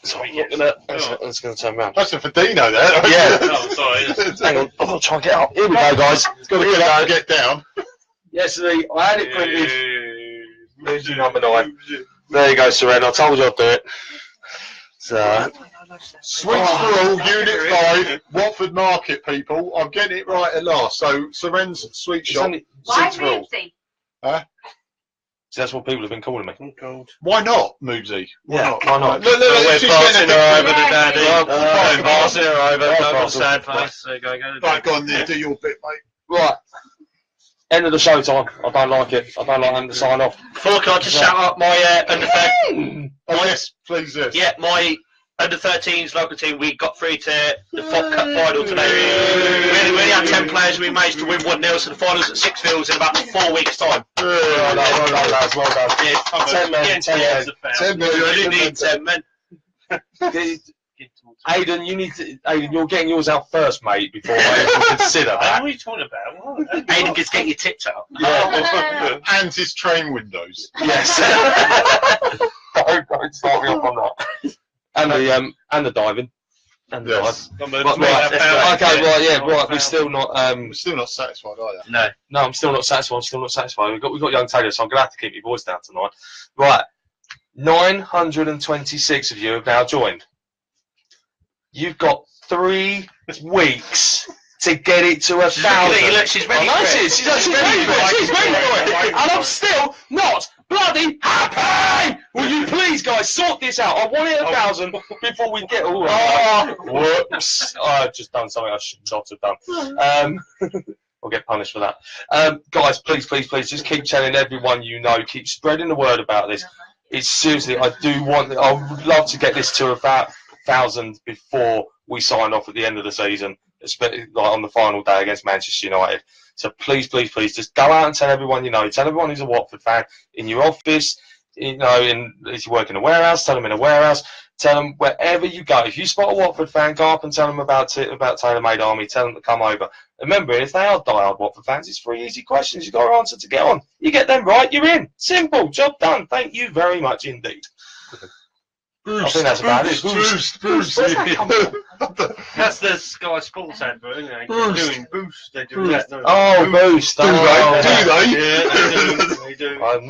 So I'm not gonna. It's going to turn around. That's for Deano there. Yeah. Oh, sorry. Hang on. I'll try and get up. Here we go, guys. It's got to get up and get down. Yesterday I had it printed. There's your number 9. There you go, Seren. I told you I'd do it. So, Sweets for all, Unit 5, Watford Market, people. I'm getting it right at last. So, Seren's Sweet Shop. Why Sweets for all. Moobsy? Huh? so that's what people have been calling me. Why not, Moobsy? Why not? Look, We're she's passing getting her a over to Daddy. Right, Passing her over. Right, Don't pass sad it. face. There you go. Right, go on, do your bit, mate. Right. End of the show time. I don't like it. I don't like having to sign off. Before, can I just shout out my under 13? Oh, yes, please, yes. Yeah, my under 13s local team. We got through to the FOP Cup final today. We only had 10 players. We managed to win 1-0, so the finals at 6 fields in about 4 weeks' time. Well done, lads. Well done. Yeah, 10 men. 10 men. 10 we only million. need 10 men. Aidan, you're getting yours out first, mate, before I even consider What that. are you talking about? Aidan gets get your tits out. Yeah. And his train windows. Yes. don't start me off on that. And the diving. And the Yes. dive. Right. We're still not. We're still not satisfied, are you? No. I'm still not satisfied. We've got young Taylor, so I'm gonna have to keep your voice down tonight. Right. 926 of you have now joined. You've got 3 weeks to get it to 1,000. Look, she's ready. She's ready for it. And I'm still not bloody happy. Will you please, guys, sort this out? I want it 1,000 before we get all. Whoops! I've just done something I should not have done. I'll get punished for that. Guys, please, just keep telling everyone you know. Keep spreading the word about this. It's seriously, I would love to get this to 1,000 before we sign off at the end of the season, especially like on the final day against Manchester United. So please, just go out and tell everyone you know. Tell everyone who's a Watford fan in your office. You know, if you work in a warehouse, tell them in a warehouse. Tell them wherever you go. If you spot a Watford fan, go up and tell them about TaylorMade Army. Tell them to come over. Remember, if they are diehard Watford fans, it's 3 easy questions you've got to answer to get on. You get them right, you're in. Simple. Job done. Thank you very much indeed. I think that's about it. Boost. That's the Sky Sports advert, isn't it? They're doing Boost. They do that. Boost. Do they? Yeah, they do. I've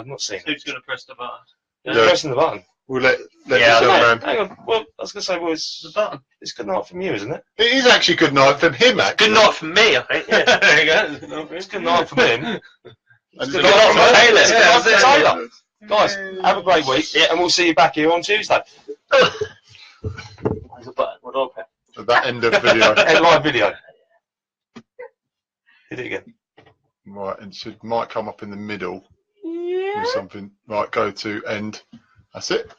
not seen it. Who's going to press the button? Who's pressing the button? We'll let Yeah, the young man. Hang on. Well, I was going to say, The button. it's good night from you, isn't it? It is actually good night from him, actually. Good night from me, I think. Yeah. There you go. It's good night from him. And Good good night night from from Taylor. Taylor. Taylor. Guys, have a great week, and we'll see you back here on Tuesday. There's a button. What do I press? At that end of video. End live video. Hit it again. Right, and it might come up in the middle with something. Right, go to end. That's it.